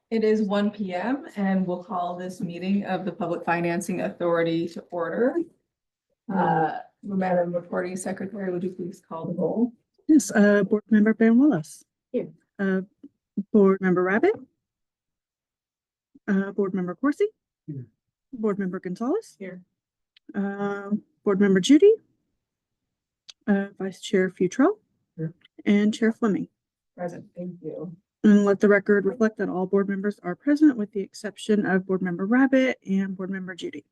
It is 1 p.m. and we'll call this meeting of the Public Financing Authority to order. Madam Recording Secretary, would you please call the roll? Yes, Board Member Ben Willis. Here. Board Member Rabbit. Board Member Corsi. Here. Board Member Gonzalez. Here. Board Member Judy. Vice Chair Futrell. Here. And Chair Fleming. Present, thank you. And let the record reflect that all board members are present with the exception of Board Member Rabbit and Board Member Judy.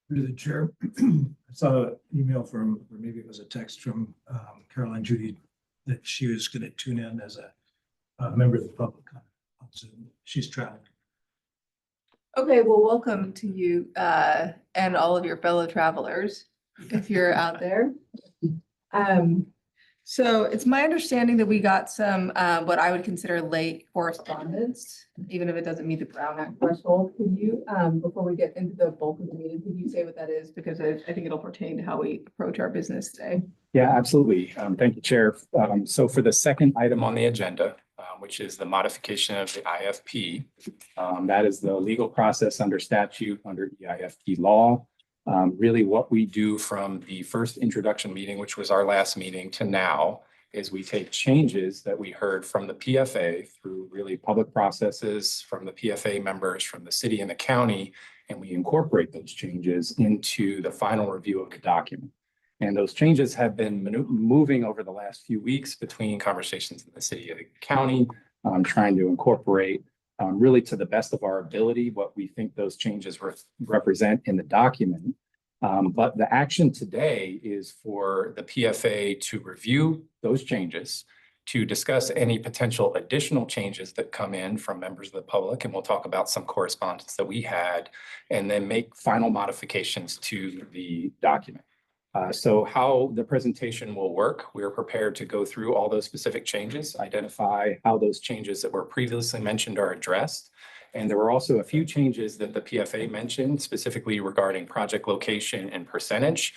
Through the chair, I saw an email from, or maybe it was a text from Caroline Judy that she was going to tune in as a member of the public on Zoom. She's traveling. Okay, well, welcome to you and all of your fellow travelers, if you're out there. So it's my understanding that we got some what I would consider late correspondence, even if it doesn't meet the Brown Act threshold. Could you, before we get into the bulk of the meeting, could you say what that is? Because I think it'll pertain to how we approach our business today. Yeah, absolutely. Thank you, Chair. So for the second item on the agenda, which is the modification of the IFP, that is the legal process under statute under EIFP law. Really what we do from the first introduction meeting, which was our last meeting, to now is we take changes that we heard from the PFA through really public processes from the PFA members, from the city and the county, and we incorporate those changes into the final review of the document. And those changes have been moving over the last few weeks between conversations in the city and the county, trying to incorporate really to the best of our ability what we think those changes represent in the document. But the action today is for the PFA to review those changes, to discuss any potential additional changes that come in from members of the public, and we'll talk about some correspondence that we had, and then make final modifications to the document. So how the presentation will work, we're prepared to go through all those specific changes, identify how those changes that were previously mentioned are addressed. And there were also a few changes that the PFA mentioned, specifically regarding project location and percentage,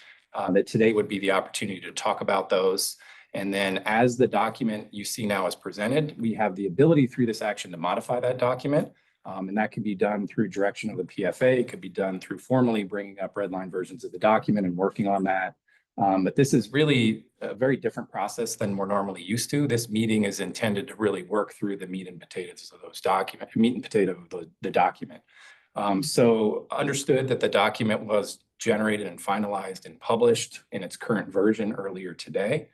that today would be the opportunity to talk about those. And then as the document you see now is presented, we have the ability through this action to modify that document. And that can be done through direction of the PFA. It could be done through formally bringing up redline versions of the document and working on that. But this is really a very different process than we're normally used to. This meeting is intended to really work through the meat and potatoes of those documents, the document. So understood that the document was generated and finalized and published in its current version earlier today.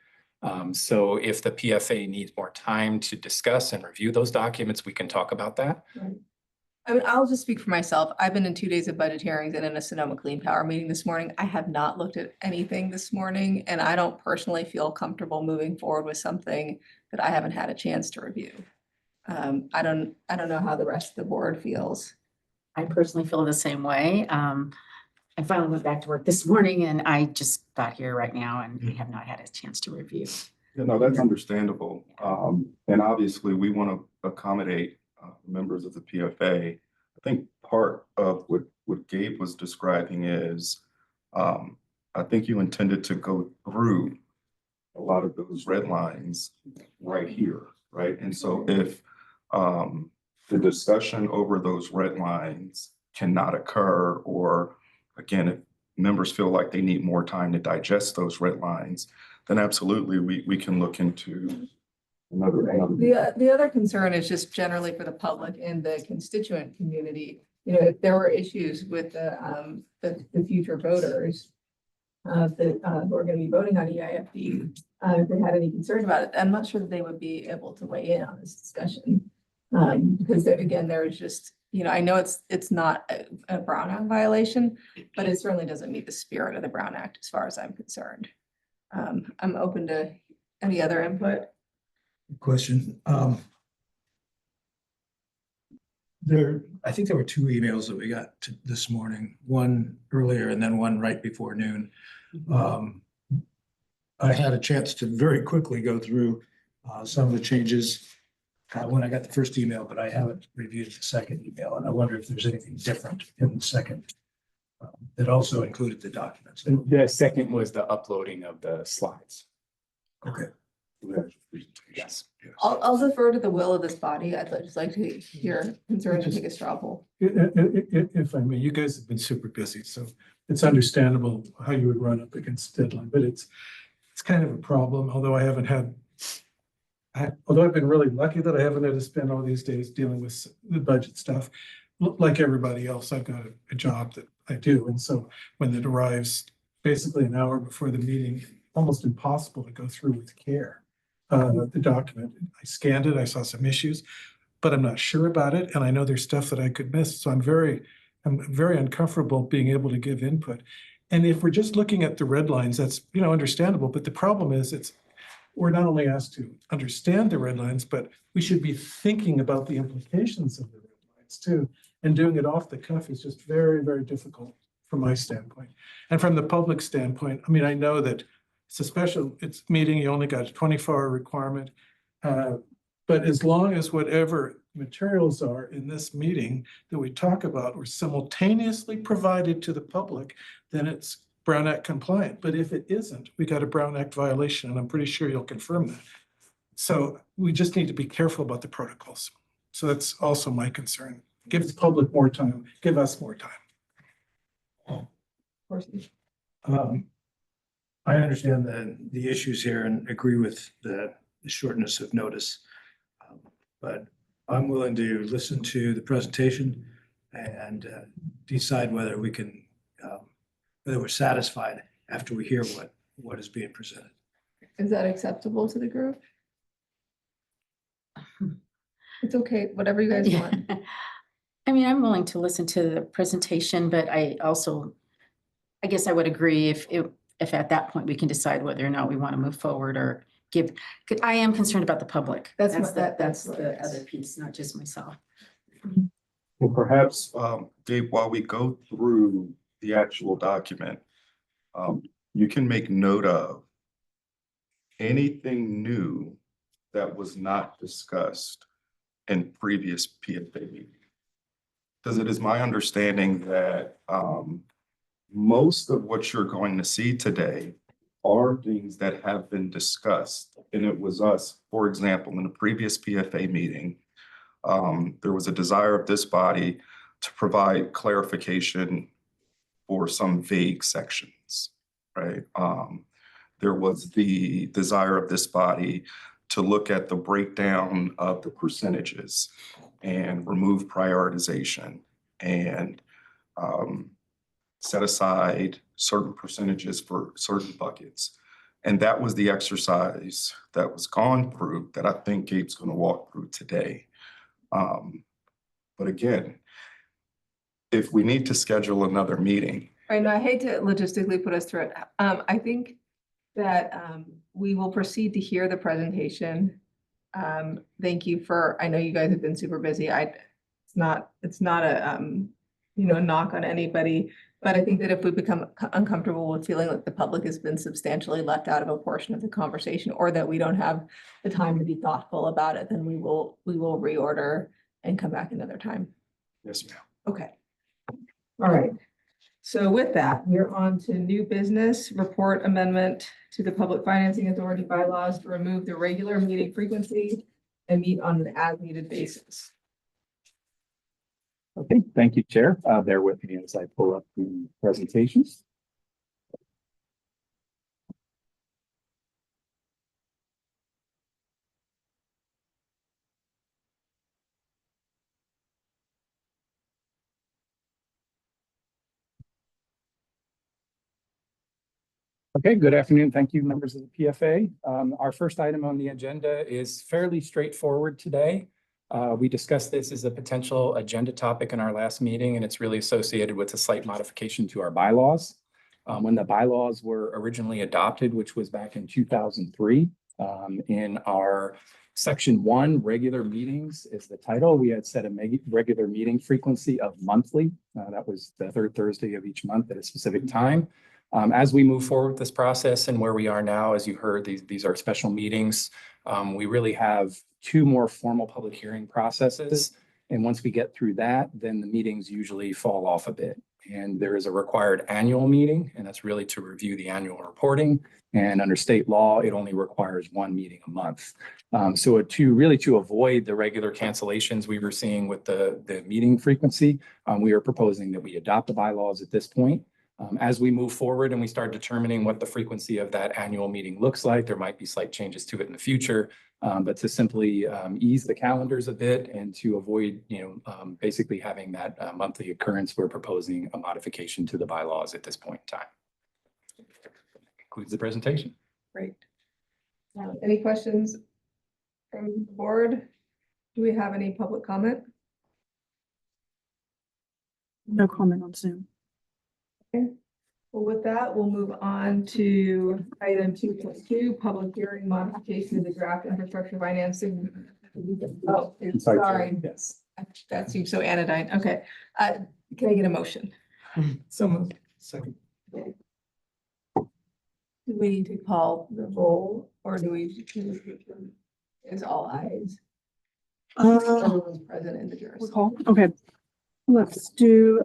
So if the PFA needs more time to discuss and review those documents, we can talk about that. Right. I mean, I'll just speak for myself. I've been in 2 days of budget hearings and in a Sonoma Clean Power meeting this morning. I have not looked at anything this morning, and I don't personally feel comfortable moving forward with something that I haven't had a chance to review. I don't know how the rest of the board feels. I personally feel the same way. I finally went back to work this morning and I just got here right now and we have not had a chance to review. Yeah, no, that's understandable. And obviously we want to accommodate members of the PFA. I think part of what Gabe was describing is, I think you intended to go through a lot of those red lines right here, right? And so if the discussion over those red lines cannot occur, or again, if members feel like they need more time to digest those red lines, then absolutely we can look into another. The other concern is just generally for the public and the constituent community. You know, if there were issues with the future voters who are going to be voting on EIFD, if they had any concerns about it, I'm not sure that they would be able to weigh in on this discussion. Because again, there is just, you know, I know it's not a Brown Act violation, but it certainly doesn't meet the spirit of the Brown Act as far as I'm concerned. I'm open to any other input. Question. I think there were two emails that we got this morning, one earlier and then one right before noon. I had a chance to very quickly go through some of the changes when I got the first email, but I haven't reviewed the second email, and I wonder if there's anything different in the second that also included the documents. The second was the uploading of the slides. Okay. Yes. I'll defer to the will of this body. I'd just like to hear concerns and take a straw poll. If I may, you guys have been super busy, so it's understandable how you would run up against the deadline, but it's kind of a problem, although although I've been really lucky that I haven't had to spend all these days dealing with the budget stuff. Like everybody else, I've got a job that I do, and so when it arrives basically an hour before the meeting, almost impossible to go through with care. The document, I scanned it, I saw some issues, but I'm not sure about it, and I know there's stuff that I could miss, so I'm very uncomfortable being able to give input. And if we're just looking at the red lines, that's, understandable, but the problem is we're not only asked to understand the red lines, but we should be thinking about the implications of the red lines too. And doing it off the cuff is just very, very difficult from my standpoint. And from the public standpoint, I mean, I know that it's meeting, you only got a 24-hour requirement. But as long as whatever materials are in this meeting that we talk about were simultaneously provided to the public, then it's Brown Act compliant. But if it isn't, we got a Brown Act violation, and I'm pretty sure you'll confirm that. So we just need to be careful about the protocols. So that's also my concern. Give the public more time, give us more time. Of course. I understand the issues here and agree with the shortness of notice. But I'm willing to listen to the presentation and decide whether we can, whether we're satisfied after we hear what is being presented. Is that acceptable to the group? It's okay, whatever you guys want. I mean, I'm willing to listen to the presentation, but I guess I would agree if at that point we can decide whether or not we want to move forward or give, 'cause I am concerned about the public. That's That's what the it is. other piece, not just myself. Well, perhaps, Gabe, while we go through the actual document, you can make note of anything new that was not discussed in previous PFA meetings. Because it is my understanding that most of what you're going to see today are things that have been discussed. And it was us, for example, in the previous PFA meeting, there was a desire of this body to provide clarification for some vague sections, right? There was the desire of this body to look at the breakdown of the percentages and remove prioritization and set aside certain percentages for certain buckets. And that was the exercise that was gone through that I think Gabe's going to walk through today. But again, if we need to schedule another meeting. Right, now I hate to logistically put us through it. I think that we will proceed to hear the presentation. Thank you I know you guys have been super busy. It's not a knock on anybody, but I think that if we become uncomfortable with feeling like the public has been substantially left out of a portion of the conversation, or that we don't have the time to be thoughtful about it, then we will reorder and come back another time. Yes, ma'am. Okay. All right. So with that, we're on to new business report amendment to the Public Financing Authority bylaws to remove the regular meeting frequency and meet on an as-needed basis. Okay, thank you, Chair. Bear with me as I pull up the presentations. Okay, good afternoon. Thank you, members of the PFA. Our first item on the agenda is fairly straightforward today. We discussed this as a potential agenda topic in our last meeting, and it's really associated with a slight modification to our bylaws. When the bylaws were originally adopted, which was back in 2003, in our Section 1, regular meetings is the title. We had set a regular meeting frequency of monthly. That was the third Thursday of each month at a specific time. As we move forward with this process and where we are now, as you heard, these are special meetings. We really have two more formal public hearing processes. And once we get through that, then the meetings usually fall off a bit. And there is a required annual meeting, and that's really to review the annual reporting. And under state law, it only requires one meeting a month. So to avoid the regular cancellations we were seeing with the meeting frequency, we are proposing that we adopt the bylaws at this point. As we move forward and we start determining what the frequency of that annual meeting looks like, there might be slight changes to it in the future. But to simply ease the calendars a bit and to avoid, basically having that monthly occurrence, we're proposing a modification to the bylaws at this point in time. Concludes the presentation. Great. Any questions from the board? Do we have any public comment? No comment on Zoom. Well, with that, we'll move on to item 2.2, public hearing modification of the draft infrastructure financing. Oh, sorry. Yes. That seems so anodyne. Okay. Can I get a motion? So moved. Second. Do we need to call the roll or do we? Is all ayes? Everyone's present in the jurisdiction. Recall. Okay. Let's do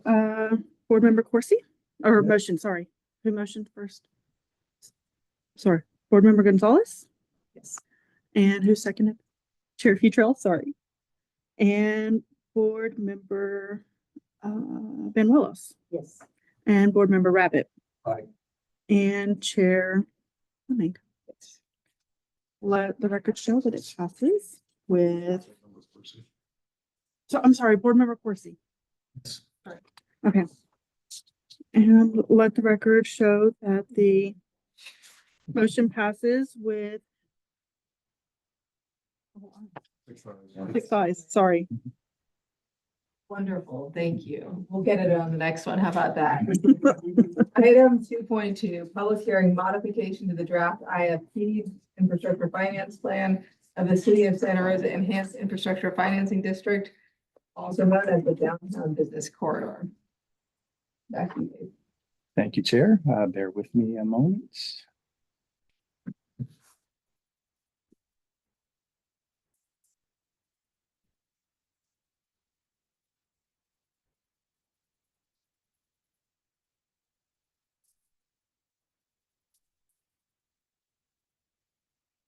board member Corsi or Yep. motion, sorry. Who motioned first? Sorry, board member Gonzalez Yes. and who seconded? Chair Futrell, sorry. And board member Banuelos Yes. and board member Rabbit Aye. and Chair Fleming. Let the record show that it passes with, so I'm sorry, board member Corsi. Okay. And let the record show that the motion passes with 6 ayes, sorry. Wonderful. Thank you. We'll get it on the next one. How about that? Item 2.2, public hearing modification to the draft IFP infrastructure finance plan of the city of Santa Rosa Enhanced Infrastructure Financing District, also known as the Downtown Business Corridor. Back to you, Dave. Thank you, Chair. Bear with me a moment.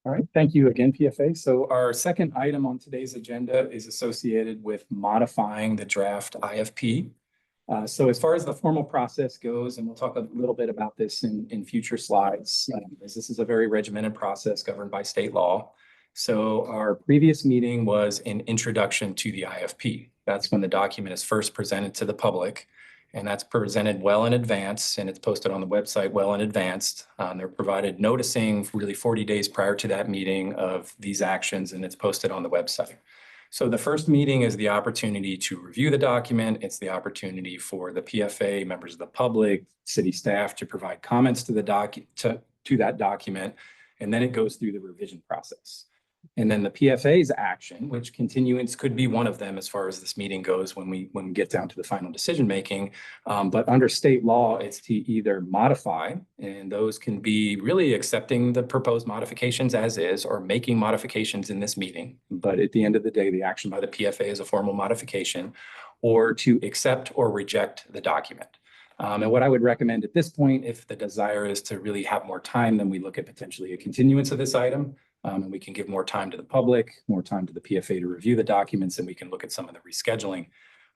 All right, thank you again, PFA. So our second item on today's agenda is associated with modifying the draft IFP. So as far as the formal process goes, and we'll talk a little bit about this in future slides, as this is a very regimented process governed by state law. So our previous meeting was an introduction to the IFP. That's when the document is first presented to the public. And that's presented well in advance, and it's posted on the website well in advance. They're provided noticing really 40 days prior to that meeting of these actions, and it's posted on the website. So the first meeting is the opportunity to review the document. It's the opportunity for the PFA, members of the public, city staff to provide comments to the to that document, and then it goes through the revision process. And then the PFA's action, which continuance could be one of them as far as this meeting goes when we get down to the final decision making. But under state law, it's to either modify, and those can be really accepting the proposed modifications as is or making modifications in this meeting. But at the end of the day, the action by the PFA is a formal modification, or to accept or reject the document. And what I would recommend at this point, if the desire is to really have more time, then we look at potentially a continuance of this item. And we can give more time to the public, more time to the PFA to review the documents, and we can look at some of the rescheduling.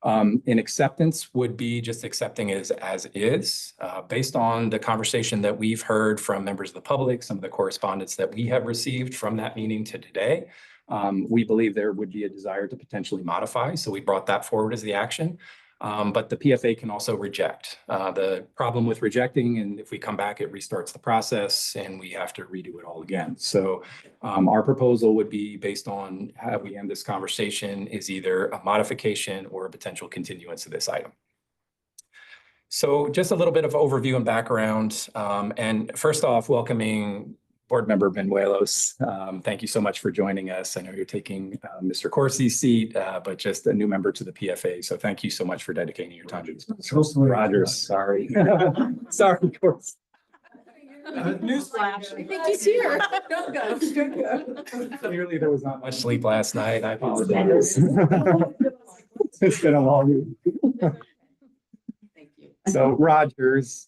An acceptance would be just accepting it as is, based on the conversation that we've heard from members of the public, some of the correspondence that we have received from that meeting to today. We believe there would be a desire to potentially modify, so we brought that forward as the action. But the PFA can also reject. The problem with rejecting, and if we come back, it restarts the process and we have to redo it all again. So our proposal would be based on how we end this conversation is either a modification or a potential continuance of this item. So just a little bit of overview and background. And first off, welcoming Board Member Banuelos. Thank you so much for joining us. I know you're taking Mr. Corsi's seat, but just a new member to the PFA. So thank you so much for dedicating your time to this. Rogers, sorry. Sorry, Corsi. Newsflash. I think he's here. Don't go. Don't go. Clearly, there was not much sleep last night. I apologize. It's been a long week. Thank you. So Rogers,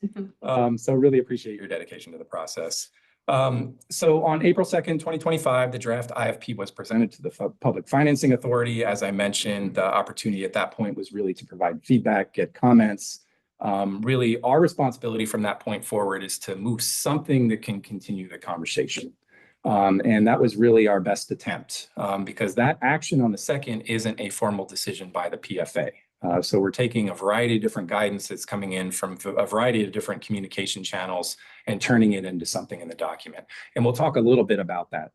so really appreciate your dedication to the process. So on April 2nd, 2025, the draft IFP was presented to the Public Financing Authority. As I mentioned, the opportunity at that point was really to provide feedback, get comments. Really, our responsibility from that point forward is to move something that can continue the conversation. And that was really our best attempt because that action on the second isn't a formal decision by the PFA. So we're taking a variety of different guidance that's coming in from a variety of different communication channels and turning it into something in the document. And we'll talk a little bit about that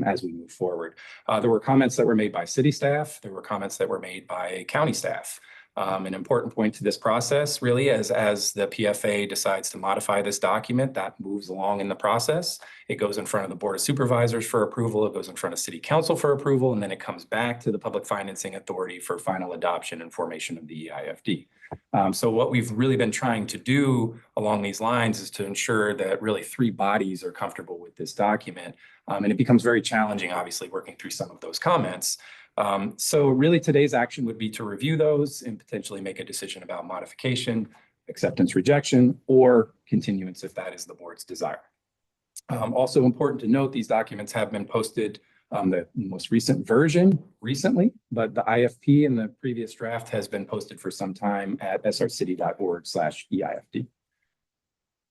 as we move forward. There were comments that were made by city staff. There were comments that were made by county staff. An important point to this process really is as the PFA decides to modify this document, that moves along in the process. It goes in front of the Board of Supervisors for approval, it goes in front of City Council for approval, and then it comes back to the Public Financing Authority for final adoption and formation of the EIFD. So what we've really been trying to do along these lines is to ensure that really three bodies are comfortable with this document. And it becomes very challenging, obviously, working through some of those comments. So really today's action would be to review those and potentially make a decision about modification, acceptance, rejection, or continuance if that is the board's desire. Also important to note, these documents have been posted, the most recent version recently, but the IFP in the previous draft has been posted for some time at srcity.org/EIFD.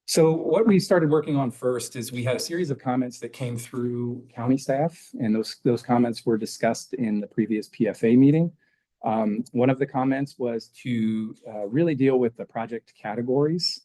So what we started working on first is we had a series of comments that came through county staff, and those comments were discussed in the previous PFA meeting. One of the comments was to really deal with the project categories.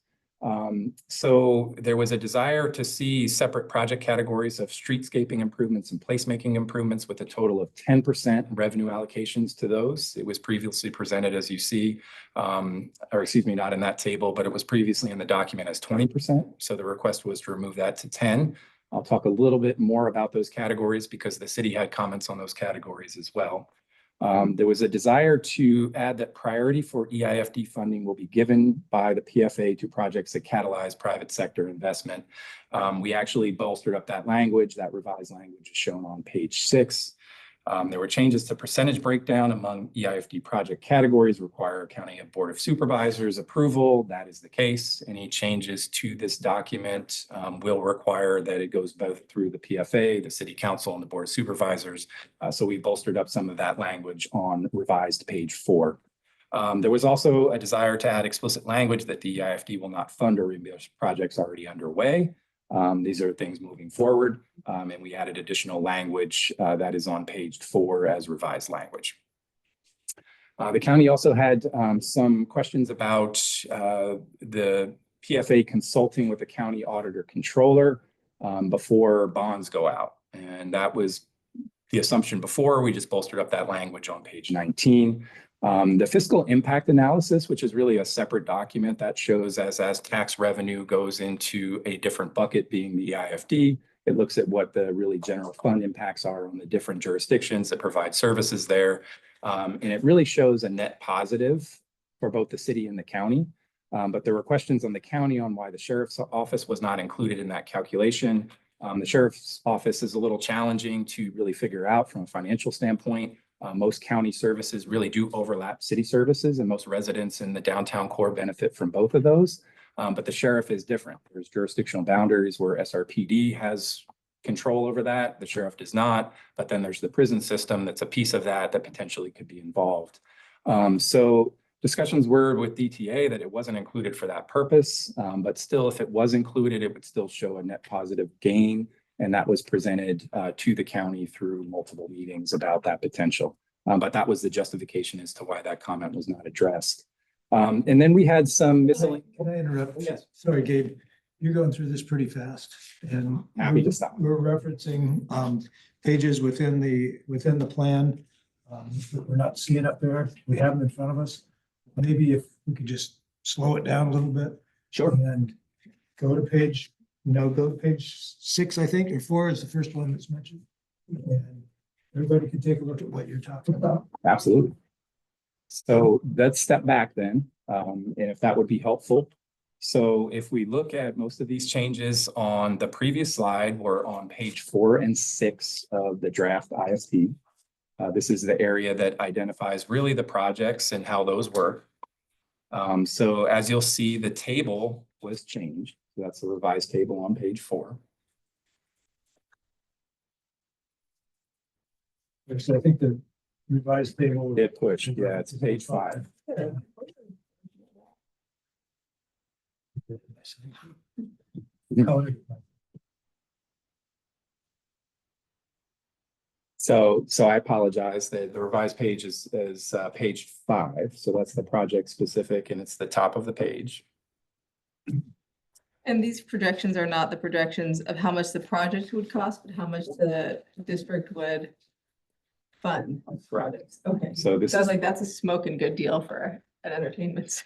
So there was a desire to see separate project categories of streetscaping improvements and placemaking improvements with a total of 10% revenue allocations to those. It was previously presented, as you see, or excuse me, not in that table, but it was previously in the document as 20%. So the request was to remove that to 10. I'll talk a little bit more about those categories because the city had comments on those categories as well. There was a desire to add that priority for EIFD funding will be given by the PFA to projects that catalyze private sector investment. We actually bolstered up that language. That revised language is shown on page 6. There were changes to percentage breakdown among EIFD project categories require County Board of Supervisors approval. That is the case. Any changes to this document will require that it goes both through the PFA, the City Council, and the Board of Supervisors. So we bolstered up some of that language on revised page 4. There was also a desire to add explicit language that the EIFD will not fund or reimburse projects already underway. These are things moving forward, and we added additional language that is on page 4 as revised language. The county also had some questions about the PFA consulting with the county auditor controller before bonds go out. And that was the assumption before. We just bolstered up that language on page 19. The fiscal impact analysis, which is really a separate document that shows as tax revenue goes into a different bucket being the EIFD, it looks at what the really general fund impacts are on the different jurisdictions that provide services there. And it really shows a net positive for both the city and the county. But there were questions on the county on why the sheriff's office was not included in that calculation. The sheriff's office is a little challenging to really figure out from a financial standpoint. Most county services really do overlap city services, and most residents in the downtown core benefit from both of those. But the sheriff is different. There's jurisdictional boundaries where SRPD has control over that. The sheriff does not. But then there's the prison system that's a piece of that that potentially could be involved. So discussions were with DTA that it wasn't included for that purpose. But still, if it was included, it would still show a net positive gain. And that was presented to the county through multiple meetings about that potential. But that was the justification as to why that comment was not addressed. And then we had some miscellaneous. Can I interrupt? Yes. Sorry, Gabe, you're going through this pretty fast and Happy to stop. we're referencing pages within the plan that we're not seeing up there. We have them in front of us. Maybe if we could just slow it down a little bit. Sure. And go to page 6, I think, or 4 is the first one that's mentioned. And everybody can take a look at what you're talking about. Absolutely. So let's step back then, and if that would be helpful. So if we look at most of these changes on the previous slide, we're on page 4 and 6 of the draft ISP. This is the area that identifies really the projects and how those work. So as you'll see, the table was changed. So that's the revised table on page 4. So I think the revised table. It pushed, yeah, it's page 5. So I apologize. The revised page is page 5. So that's the project specific, and it's the top of the page. And these projections are not the projections of how much the project would cost, but how much the district would fund projects. Okay. So this Sounds is, like that's a smoking good deal for an entertainment.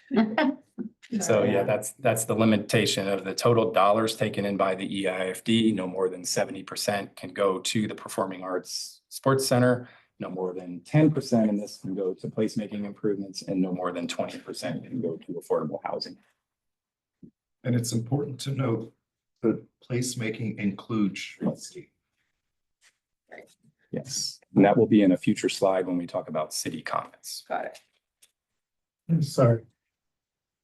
so yeah, that's the limitation of the total dollars taken in by the EIFD. No more than 70% can go to the Performing Arts Sports Center. No more than 10% in this can go to placemaking improvements, and no more than 20% can go to affordable housing. And it's important to note that placemaking includes streetscape. Yes, and that will be in a future slide when we talk about city comments. Got it. I'm sorry.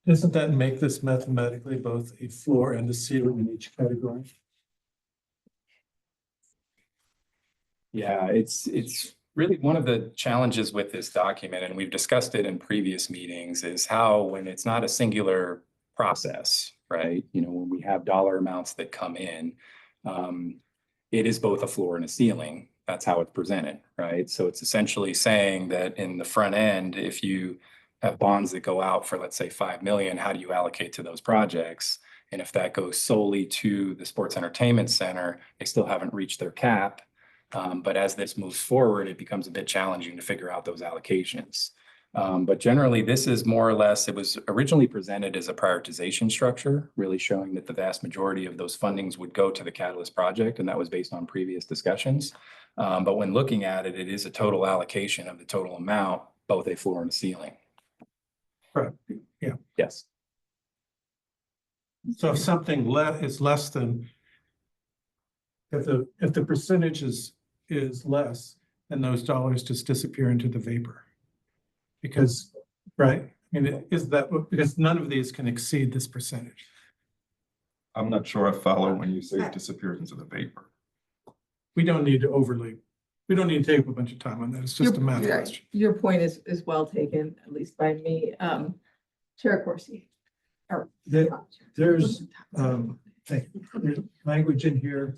Doesn't that make this mathematically both a floor and a ceiling in each category? Yeah, it's really one of the challenges with this document, and we've discussed it in previous meetings, is how when it's not a singular process, right? You know, when we have dollar amounts that come in, it is both a floor and a ceiling. That's how it's presented, right? So it's essentially saying that in the front end, if you have bonds that go out for, let's say, 5 million, how do you allocate to those projects? And if that goes solely to the sports entertainment center, they still haven't reached their cap. But as this moves forward, it becomes a bit challenging to figure out those allocations. But generally, this is more or less, it was originally presented as a prioritization structure, really showing that the vast majority of those fundings would go to the Catalyst project, and that was based on previous discussions. But when looking at it, it is a total allocation of the total amount, both a floor and a ceiling. Right, yeah. Yes. So if something is less than, if the percentage is less, then those dollars just disappear into the vapor. Because, right, I mean, is that, because none of these can exceed this percentage. I'm not sure I follow when you say it disappears into the vapor. We don't need to we don't need to take up a bunch of time on that. It's just a math Your- question. Your point is well taken, at least by me. Chair Corsi. Or- There's language in here,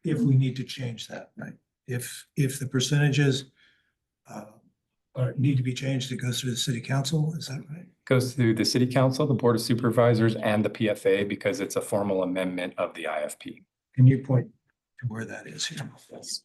if we need to change that, right? If the percentages need to be changed, it goes through the city council, is that right? Goes through the city council, the board of supervisors, and the PFA, because it's a formal amendment of the IFP. Can you point to where that is here? Yes.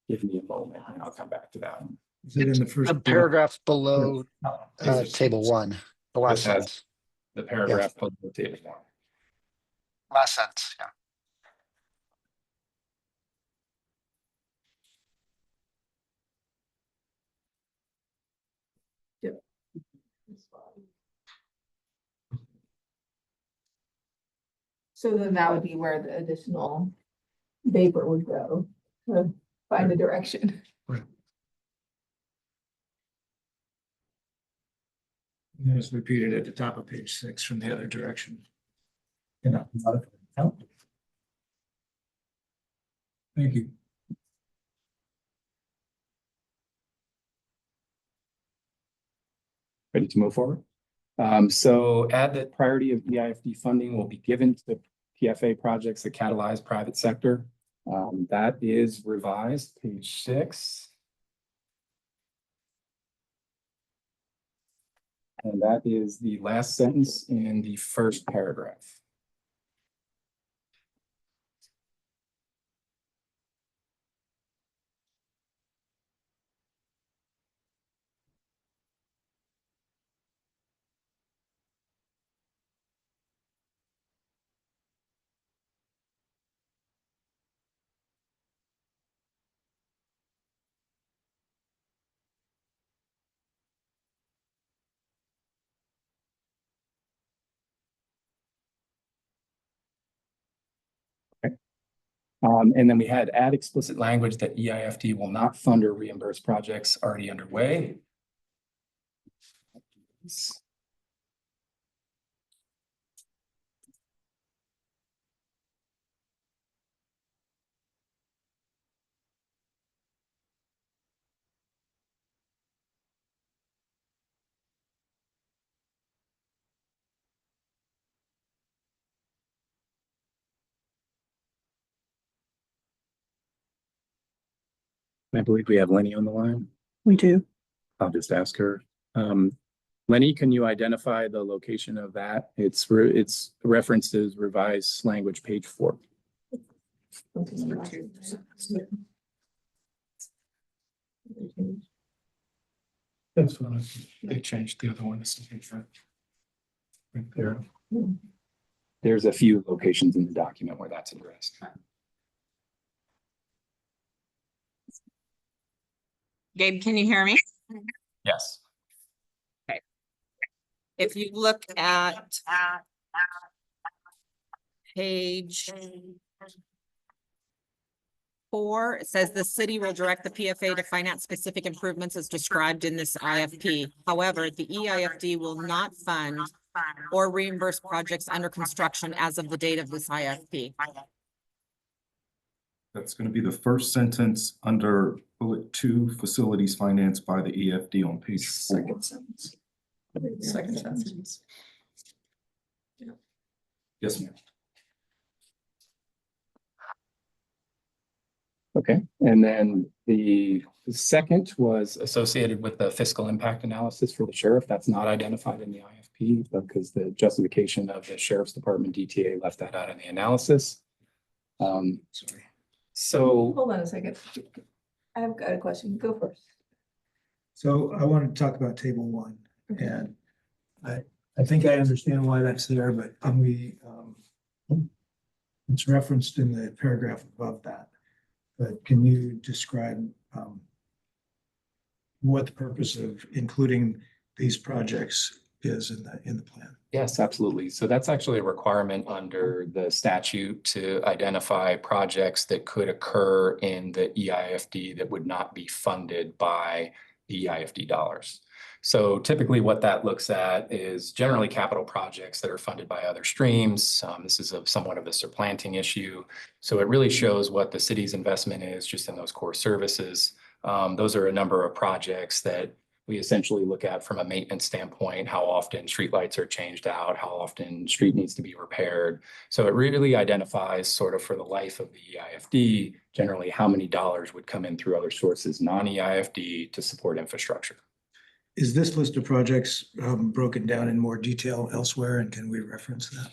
Give me a moment and I'll come back to that. Is it in the first? The paragraph below This is- table 1, the last This has- sentence, The paragraph below table 1. last sentence, yeah. So then that would be where the additional vapor would go to find the direction. And it's repeated at the top of page 6 from the other direction. Thank you. Ready to move forward? So add that priority of EIFD funding will be given to the PFA projects that catalyze private sector. That is revised, page 6. And that is the last sentence in the first paragraph. And then we had add explicit language that EIFD will not fund or reimburse projects already underway. I believe we have Lenny on the line. We do. I'll just ask her. Lenny, can you identify the location of that? It's references revised language, page 4. That's fine. They changed the other one. Right there. There's a few locations in the document where that's addressed. Gabe, can you hear me? Yes. If you look at page 4, it says the city will direct the PFA to finance specific improvements as described in this IFP. However, the EIFD will not fund or reimburse projects under construction as of the date of this IFP. That's going to be the first sentence under bullet 2, facilities financed by the EFD on page 4. Second sentence. Second sentence. Yes, ma'am. Okay, and then the second was associated with the fiscal impact analysis for the sheriff. That's not identified in the IFP because the justification of the sheriff's department DTA left that out in the analysis. Sorry. So Hold on a second. I've got a question. Go first. So I want to talk about table 1, and I think I understand why that's there, but can we, it's referenced in the paragraph above that, but can you describe what the purpose of including these projects is in the plan? yes, absolutely. So that's actually a requirement under the statute to identify projects that could occur in the EIFD that would not be funded by the EIFD dollars. So typically what that looks at is generally capital projects that are funded by other streams. This is somewhat of a supplanting issue. So it really shows what the city's investment is just in those core services. Those are a number of projects that we essentially look at from a maintenance standpoint, how often streetlights are changed out, how often street needs to be repaired. So it really identifies sort of for the life of the EIFD, generally how many dollars would come in through other sources, non-EIFD, to support infrastructure. Is this list of projects broken down in more detail elsewhere, and can we reference that?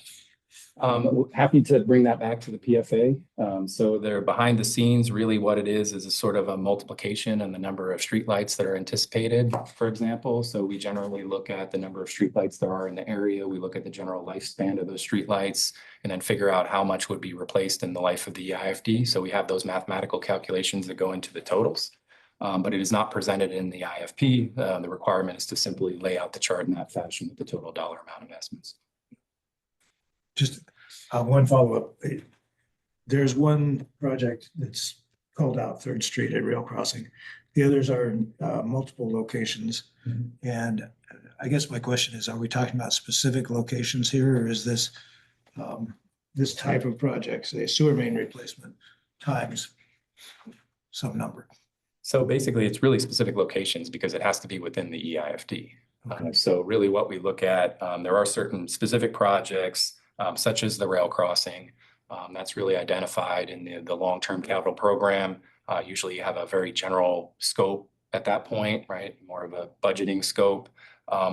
Happy to bring that back to the PFA. So they're behind the scenes, really what it is a sort of a multiplication in the number of streetlights that are anticipated, for example. So we generally look at the number of streetlights there are in the area. We look at the general lifespan of those streetlights and then figure out how much would be replaced in the life of the EIFD. So we have those mathematical calculations that go into the totals. But it is not presented in the IFP. The requirement is to simply lay out the chart in that fashion with the total dollar amount investments. Just one follow-up. There's one project that's called out 3rd Street at Rail Crossing. The others are in multiple locations. And I guess my question is, are we talking about specific locations here, or is this this type of project, say sewer main replacement times some number? So basically, it's really specific locations because it has to be within the EIFD. Okay. So really what we look at, there are certain specific projects such as the rail crossing. That's really identified in the long-term capital program. Usually you have a very general scope at that point, right? More of a budgeting scope.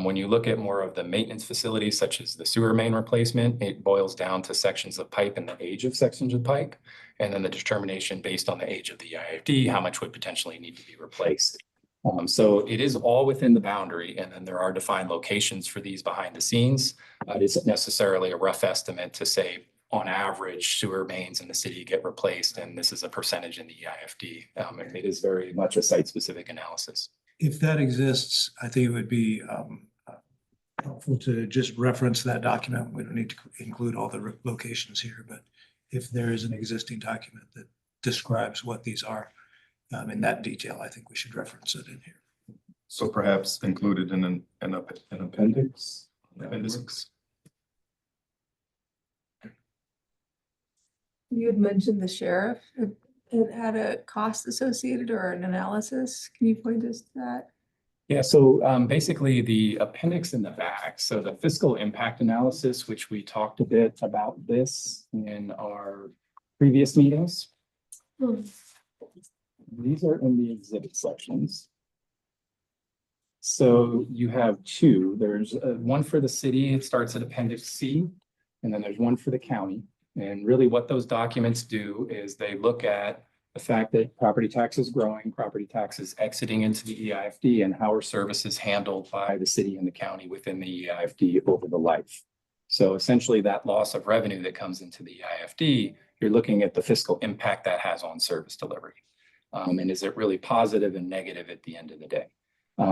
When you look at more of the maintenance facilities, such as the sewer main replacement, it boils down to sections of pipe and the age of sections of pipe. And then the determination based on the age of the EIFD, how much would potentially need to be replaced. So it is all within the boundary, and then there are defined locations for these behind the scenes. It isn't necessarily a rough estimate to say, on average, sewer mains in the city get replaced, and this is a percentage in the EIFD. It is very much a site-specific analysis. If that exists, I think it would be helpful to just reference that document. We don't need to include all the locations here, but if there is an existing document that describes what these are in that detail, I think we should reference it in here. So perhaps included in an appendix. Appendix. You had mentioned the sheriff had a cost associated or an analysis. Can you point us to that? Yeah, so basically the appendix in the back, so the fiscal impact analysis, which we talked a bit about this in our previous meetings. These are in the exhibit sections. So you have two. There's one for the city. It starts at Appendix C, and then there's one for the county. And really what those documents do is they look at the fact that property tax is growing, property taxes exiting into the EIFD, and how are services handled by the city and the county within the EIFD over the life. So essentially that loss of revenue that comes into the EIFD, you're looking at the fiscal impact that has on service delivery. And is it really positive and negative at the end of the day?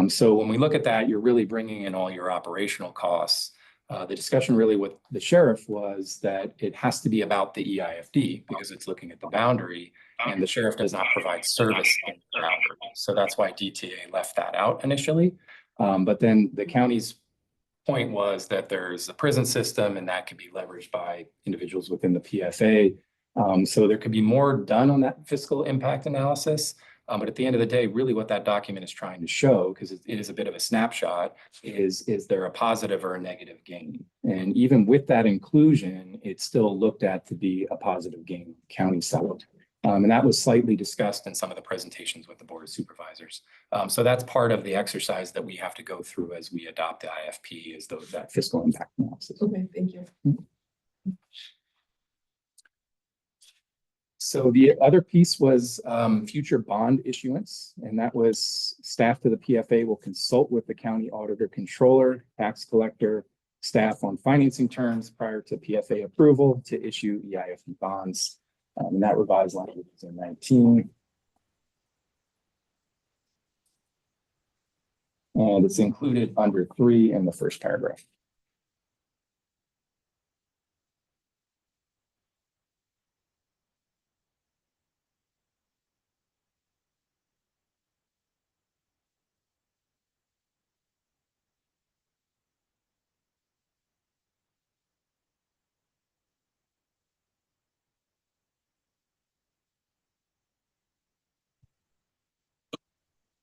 So when we look at that, you're really bringing in all your operational costs. The discussion really with the sheriff was that it has to be about the EIFD because it's looking at the boundary, and the sheriff does not provide service in the boundary. So that's why DTA left that out initially. But then the county's point was that there's a prison system and that can be leveraged by individuals within the PFA. So there could be more done on that fiscal impact analysis. But at the end of the day, really what that document is trying to show, because it is a bit of a snapshot, is there a positive or a negative gain? And even with that inclusion, it's still looked at to be a positive gain county side. And that was slightly discussed in some of the presentations with the Board of Supervisors. So that's part of the exercise that we have to go through as we adopt the IFP, is that fiscal impact analysis. Okay, thank you. So the other piece was future bond issuance, and that was staff to the PFA will consult with the county auditor, controller, tax collector, staff on financing terms prior to PFA approval to issue EIFD bonds. And that revised language is in 19. And it's included under 3 in the first paragraph.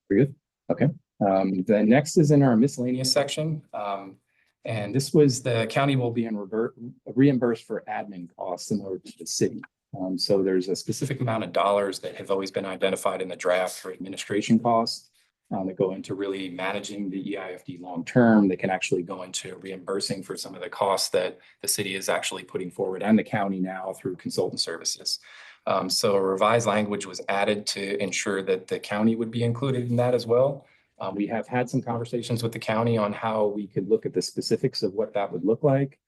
Very good. Okay. The next is in our miscellaneous section. And this was the county will be reimbursed for admin costs similar to the city. So there's a specific amount of dollars that have always been identified in the draft for administration costs that go into really managing the EIFD long term. They can actually go into reimbursing for some of the costs that the city is actually putting forward and the county now through consultant services. So a revised language was added to ensure that the county would be included in that as well. We have had some conversations with the county on how we could look at the specifics of what that would look like.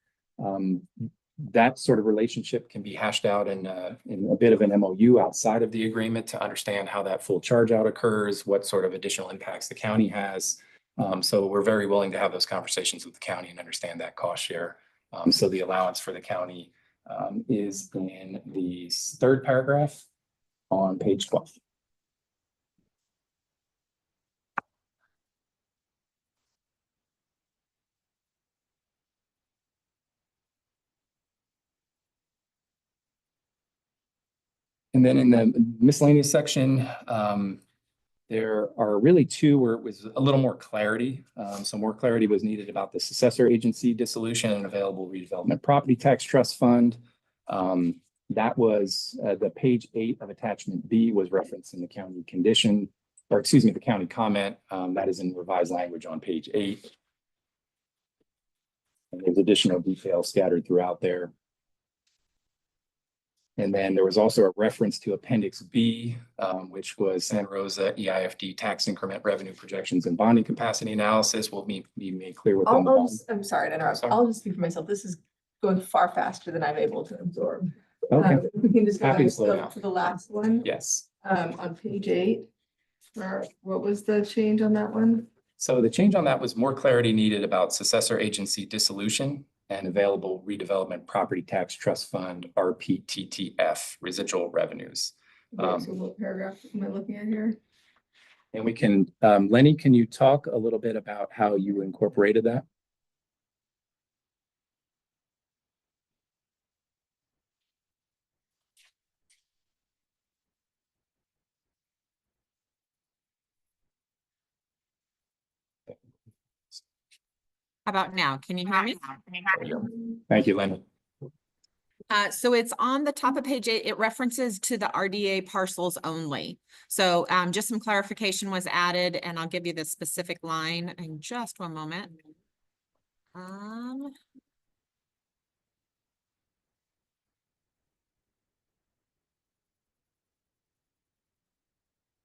That sort of relationship can be hashed out in a bit of an MOU outside of the agreement to understand how that full charge out occurs, what sort of additional impacts the county has. So we're very willing to have those conversations with the county and understand that cost share. So the allowance for the county is in the third paragraph on page 12. And then in the miscellaneous section, there are really two where it was a little more clarity. So more clarity was needed about the successor agency dissolution and available redevelopment property tax trust fund. That was the page 8 of attachment B was referenced in the county condition, or excuse me, the county comment. That is in revised language on page 8. And there's additional details scattered throughout there. And then there was also a reference to Appendix B, which was Santa Rosa EIFD tax increment revenue projections and bonding capacity analysis will be made clear within the bond. I'm sorry to interrupt. Sorry. I'll just speak for myself. This is going far faster than I'm able to absorb. Okay, If we can just go Happy to back slow down. to the last one, yes. on page 8. What was the change on that one? So the change on that was more clarity needed about successor agency dissolution and available redevelopment property tax trust fund, RPTTF, residual revenues. Okay, so what paragraph am I looking at here? And we can, Lenny, can you talk a little bit about how you incorporated that? How about now? Can you hear me? Thank you, Lenny. So it's on the top of page 8. It references to the RDA parcels only. So just some clarification was added, and I'll give you the specific line in just one moment.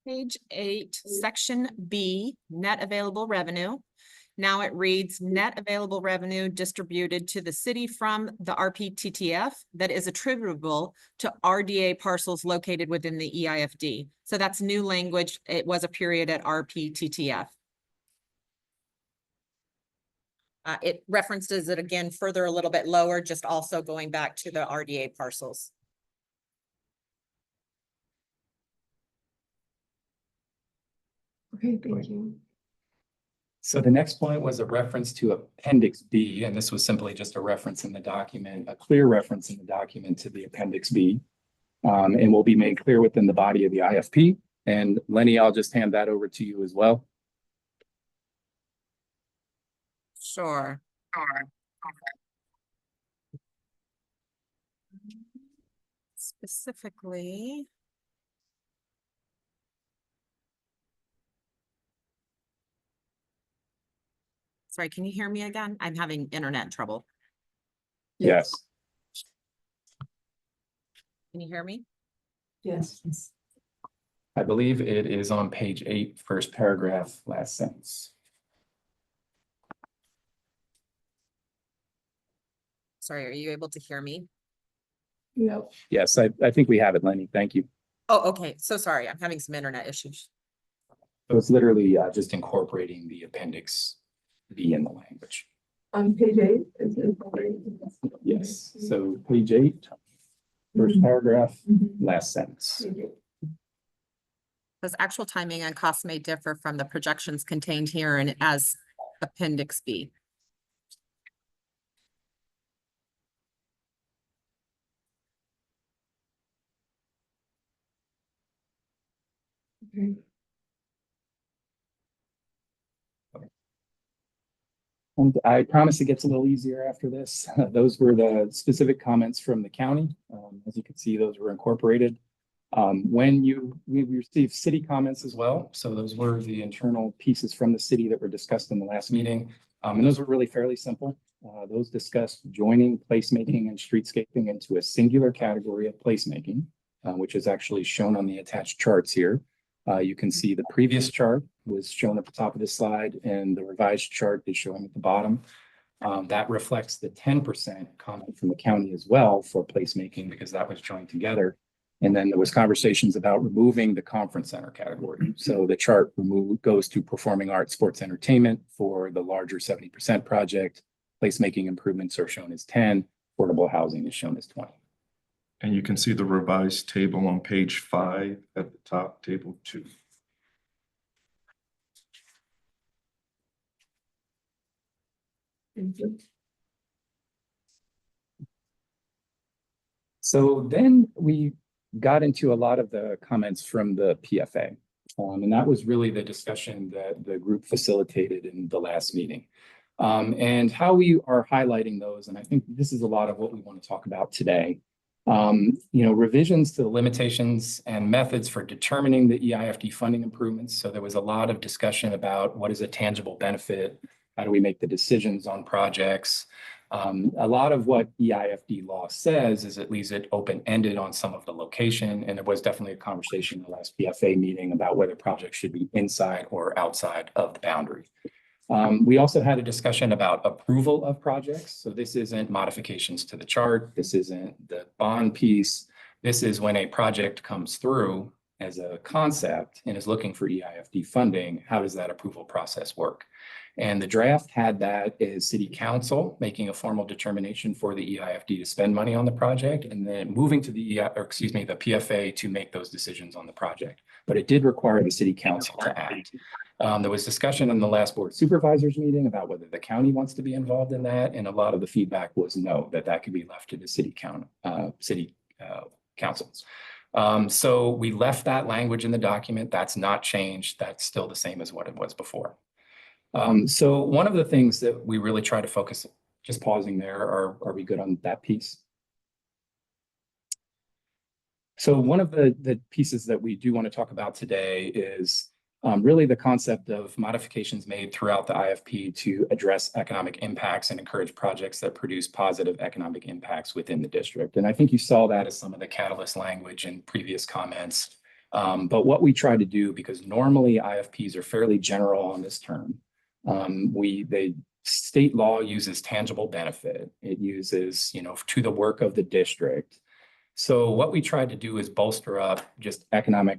Page 8, section B, net available revenue. Now it reads net available revenue distributed to the city from the RPTTF that is attributable to RDA parcels located within the EIFD. So that's new language. It was a period at RPTTF. It references it again further a little bit lower, just also going back to the RDA parcels. Okay, thank you. So the next point was a reference to Appendix B, and this was simply just a reference in the document, a clear reference in the document to the Appendix B, and will be made clear within the body of the IFP. And Lenny, I'll just hand that over to you as well. Sure. Specifically. Sorry, can you hear me again? I'm having internet trouble. Yes. Can you hear me? Yes. I believe it is on page 8, first paragraph, last sentence. Sorry, are you able to hear me? Yep. Yes, I think we have it, Lenny. Thank you. Oh, okay. So sorry, I'm having some internet issues. So it's literally just incorporating the Appendix B in the language. On page 8. Yes, so page 8, first paragraph, last sentence. Because actual timing and costs may differ from the projections contained here and as Appendix B. Okay. And I promise it gets a little easier after this. Those were the specific comments from the county. As you can see, those were incorporated. We received city comments as well. So those were the internal pieces from the city that were discussed in the last meeting. And those were really fairly simple. Those discussed joining placemaking and streetscaping into a singular category of placemaking, which is actually shown on the attached charts here. You can see the previous chart was shown at the top of the slide, and the revised chart is showing at the bottom. That reflects the 10% comment from the county as well for placemaking, because that was joined together. And then there was conversations about removing the conference center category. So the chart goes to performing arts, sports, entertainment for the larger 70% project. Placemaking improvements are shown as 10, affordable housing is shown as 20. And you can see the revised table on page 5 at the top, table 2. Thank you. So then we got into a lot of the comments from the PFA. And that was really the discussion that the group facilitated in the last meeting. And how we are highlighting those, and I think this is a lot of what we want to talk about today. Revisions to the limitations and methods for determining the EIFD funding improvements. So there was a lot of discussion about what is a tangible benefit, how do we make the decisions on projects. A lot of what EIFD law says is it leaves it open-ended on some of the location, and there was definitely a conversation in the last PFA meeting about whether projects should be inside or outside of the boundary. We also had a discussion about approval of projects. So this isn't modifications to the chart. This isn't the bond piece. This is when a project comes through as a concept and is looking for EIFD funding, how does that approval process work? And the draft had that as city council making a formal determination for the EIFD to spend money on the project, and then moving to the the PFA to make those decisions on the project. But it did require the city council to act. There was discussion in the last board supervisors meeting about whether the county wants to be involved in that, and a lot of the feedback was no, that could be left to the city councils. So we left that language in the document. That's not changed. That's still the same as what it was before. So one of the things that we really try to focus, just pausing there, are we good on that piece? So one of the pieces that we do want to talk about today is really the concept of modifications made throughout the IFP to address economic impacts and encourage projects that produce positive economic impacts within the district. And I think you saw that as some of the catalyst language in previous comments. But what we try to do, because normally IFPs are fairly general on this term, the state law uses tangible benefit. It uses, to the work of the district. So what we tried to do is bolster up just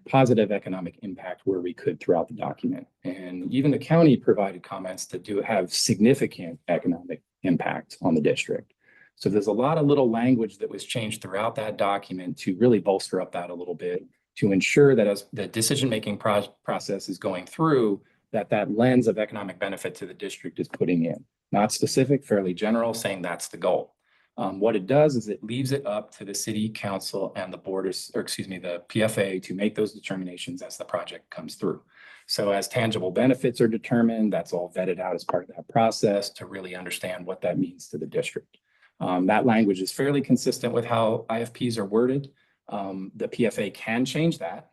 positive economic impact where we could throughout the document. And even the county provided comments to have significant economic impact on the district. So there's a lot of little language that was changed throughout that document to really bolster up that a little bit, to ensure that as the decision-making process is going through, that lens of economic benefit to the district is putting in. Not specific, fairly general, saying that's the goal. What it does is it leaves it up to the city council and the the PFA to make those determinations as the project comes through. So as tangible benefits are determined, that's all vetted out as part of that process to really understand what that means to the district. That language is fairly consistent with how IFPs are worded. The PFA can change that.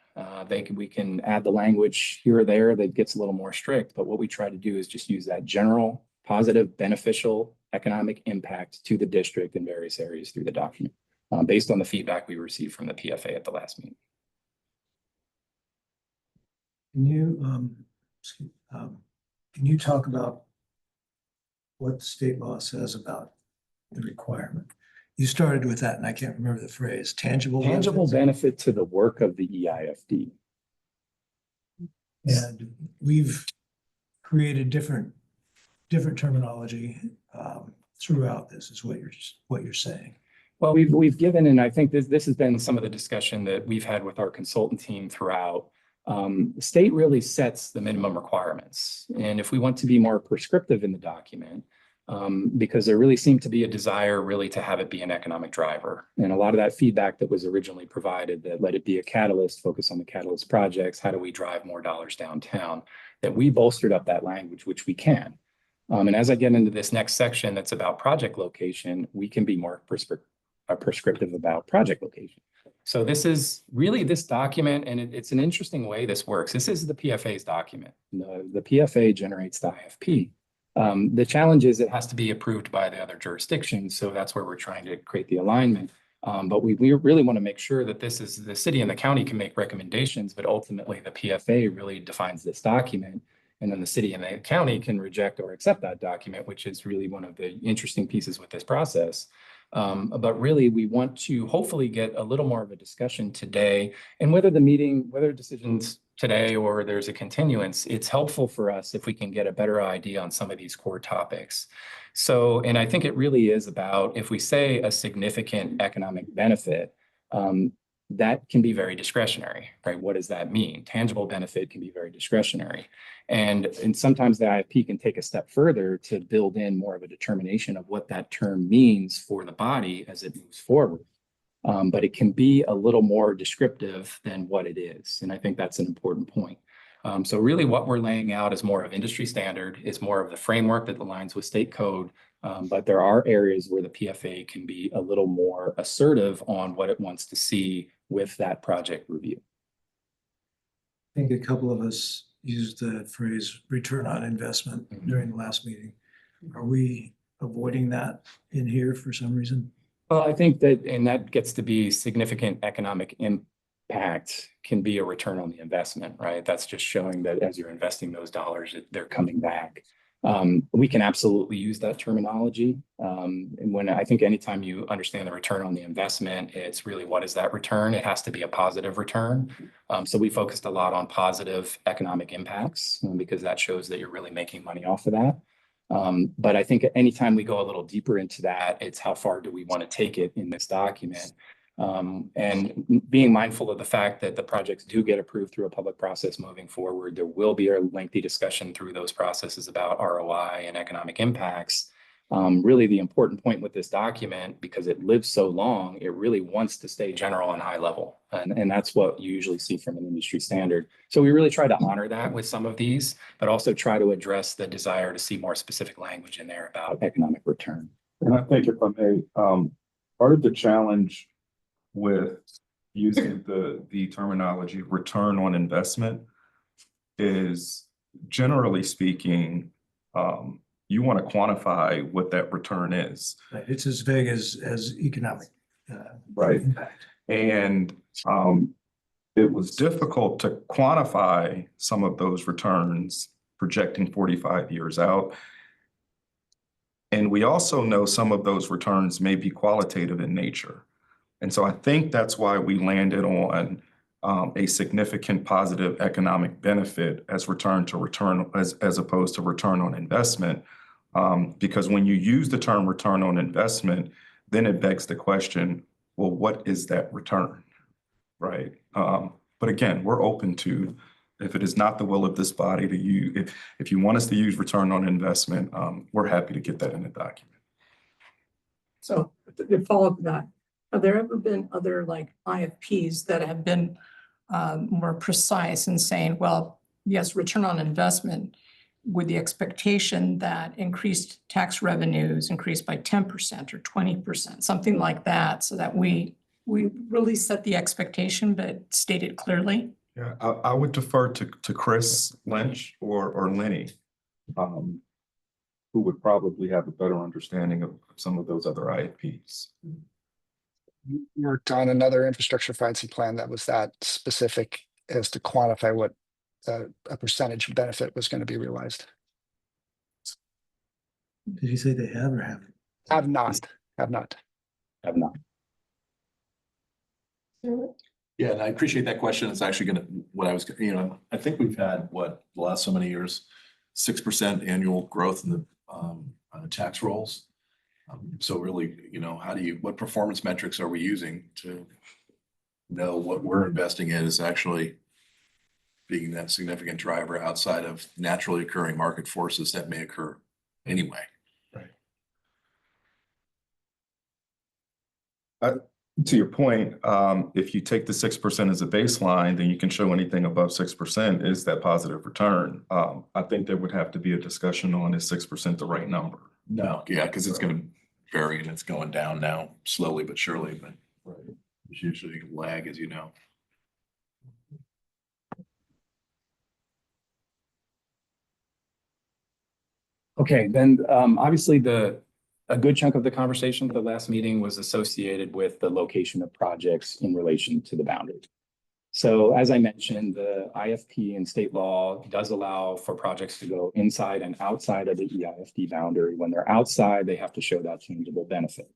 We can add the language here or there that gets a little more strict, but what we try to do is just use that general, positive, beneficial economic impact to the district in various areas through the document, based on the feedback we received from the PFA at the last meeting. Can you talk about what the state law says about the requirement? You started with that, and I can't remember the phrase, tangible benefit to the work of the EIFD. And we've created different terminology throughout this, is what you're saying. Well, we've given, and I think this has been some of the discussion that we've had with our consultant team throughout. The state really sets the minimum requirements, and if we want to be more prescriptive in the document, because there really seemed to be a desire really to have it be an economic driver. And a lot of that feedback that was originally provided that let it be a catalyst, focus on the catalyst projects, how do we drive more dollars downtown, that we bolstered up that language, which we can. And as I get into this next section that's about project location, we can be more prescriptive about project location. So this is really this document, and it's an interesting way this works. This is the PFA's document. The PFA generates the IFP. The challenge is it has to be approved by the other jurisdictions. So that's where we're trying to create the alignment. But we really want to make sure that this is the city and the county can make recommendations, but ultimately the PFA really defines this document. And then the city and the county can reject or accept that document, which is really one of the interesting pieces with this process. But really, we want to hopefully get a little more of a discussion today, and whether decisions today or there's a continuance, it's helpful for us if we can get a better idea on some of these core topics. So, and I think it really is about, if we say a significant economic benefit, that can be very discretionary, right? What does that mean? Tangible benefit can be very discretionary. And sometimes the IFP can take a step further to build in more of a determination of what that term means for the body as it moves forward. But it can be a little more descriptive than what it is. And I think that's an important point. So really what we're laying out is more of industry standard. It's more of the framework that aligns with state code. But there are areas where the PFA can be a little more assertive on what it wants to see with that project review. I think a couple of us used the phrase return on investment during the last meeting. Are we avoiding that in here for some reason? Well, I think that gets to be significant economic impact can be a return on the investment, right? That's just showing that as you're investing those dollars, they're coming back. We can absolutely use that terminology. And when I think anytime you understand the return on the investment, it's really what is that return? It has to be a positive return. So we focused a lot on positive economic impacts because that shows that you're really making money off of that. But I think anytime we go a little deeper into that, it's how far do we want to take it in this document? And being mindful of the fact that the projects do get approved through a public process moving forward, there will be a lengthy discussion through those processes about ROI and economic impacts. Really the important point with this document, because it lives so long, it really wants to stay general and high level. And that's what you usually see from an industry standard. So we really try to honor that with some of these, but also try to address the desire to see more specific language in there about economic return. And I think if I may, part of the challenge with using the terminology return on investment is, generally speaking, you want to quantify what that return is. Right. It's as vague as economic. Right. Impact. And it was difficult to quantify some of those returns projecting 45 years out. And we also know some of those returns may be qualitative in nature. And so I think that's why we landed on a significant positive economic benefit as opposed to return on investment. Because when you use the term return on investment, then it begs the question, well, what is that return, right? But again, we're open to, if it is not the will of this body to use, if you want us to use return on investment, we're happy to get that in the document. So to follow up that, have there ever been other like IFPs that have been more precise in saying, well, yes, return on investment with the expectation that increased tax revenues increased by 10% or 20%, something like that, so that we really set the expectation, but state it clearly? Yeah, I would defer to Chris Lynch or Lenny, who would probably have a better understanding of some of those other IFPs. Worked on another infrastructure financing plan that was that specific as to quantify what a percentage benefit was going to be realized. Did you say they have or haven't? Have not. Have not. Yeah, and I appreciate that question. It's actually what I was, I think we've had, the last so many years, 6% annual growth in the tax rolls. So really, what performance metrics are we using to know what we're investing in is actually being that significant driver outside of naturally occurring market forces that may occur anyway. Right. To your point, if you take the 6% as a baseline, then you can show anything above 6% is that positive return. I think there would have to be a discussion on, is 6% the right number? No, yeah, because it's going to vary and it's going down now slowly but surely, but there's usually a lag, as you know. Okay, then obviously a good chunk of the conversation at the last meeting was associated with the location of projects in relation to the boundary. So as I mentioned, the IFP and state law does allow for projects to go inside and outside of the EIFD boundary. When they're outside, they have to show that changeable benefit.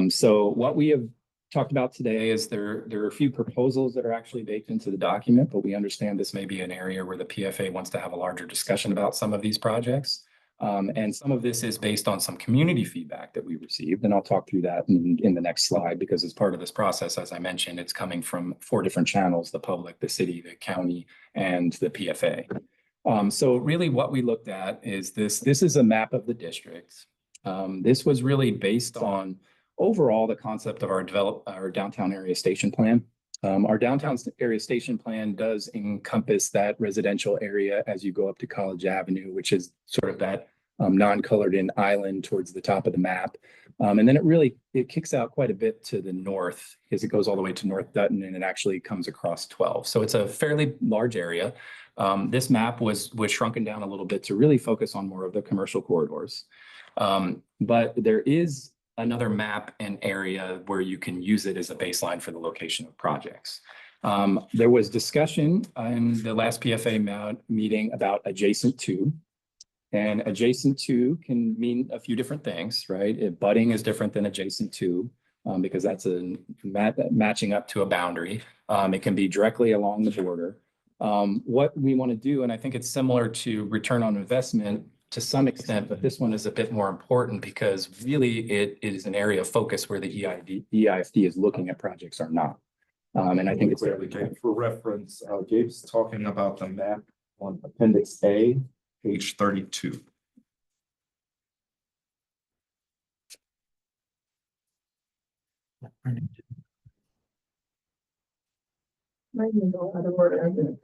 So what we have talked about today is there are a few proposals that are actually baked into the document, but we understand this may be an area where the PFA wants to have a larger discussion about some of these projects. And some of this is based on some community feedback that we received, and I'll talk through that in the next slide, because as part of this process, as I mentioned, it's coming from 4 different channels: the public, the city, the county, and the PFA. So really what we looked at is this is a map of the district. This was really based on overall the concept of our downtown area station plan. Our downtown area station plan does encompass that residential area as you go up to College Avenue, which is sort of that non-colored in island towards the top of the map. And then it kicks out quite a bit to the north, because it goes all the way to North Dutton and it actually comes across 12. So it's a fairly large area. This map was shrunken down a little bit to really focus on more of the commercial corridors. But there is another map and area where you can use it as a baseline for the location of projects. There was discussion in the last PFA meeting about adjacent to, And adjacent to can mean a few different things, right? Budding is different than adjacent to, because that's a matching up to a boundary. It can be directly along the border. What we want to do, and I think it's similar to return on investment to some extent, but this one is a bit more important because really it is an area of focus where the EIFD is looking at projects or not. And I think it's fairly clear. For reference, Gabe's talking about the map on Appendix A, page 32. Might even go out of order, isn't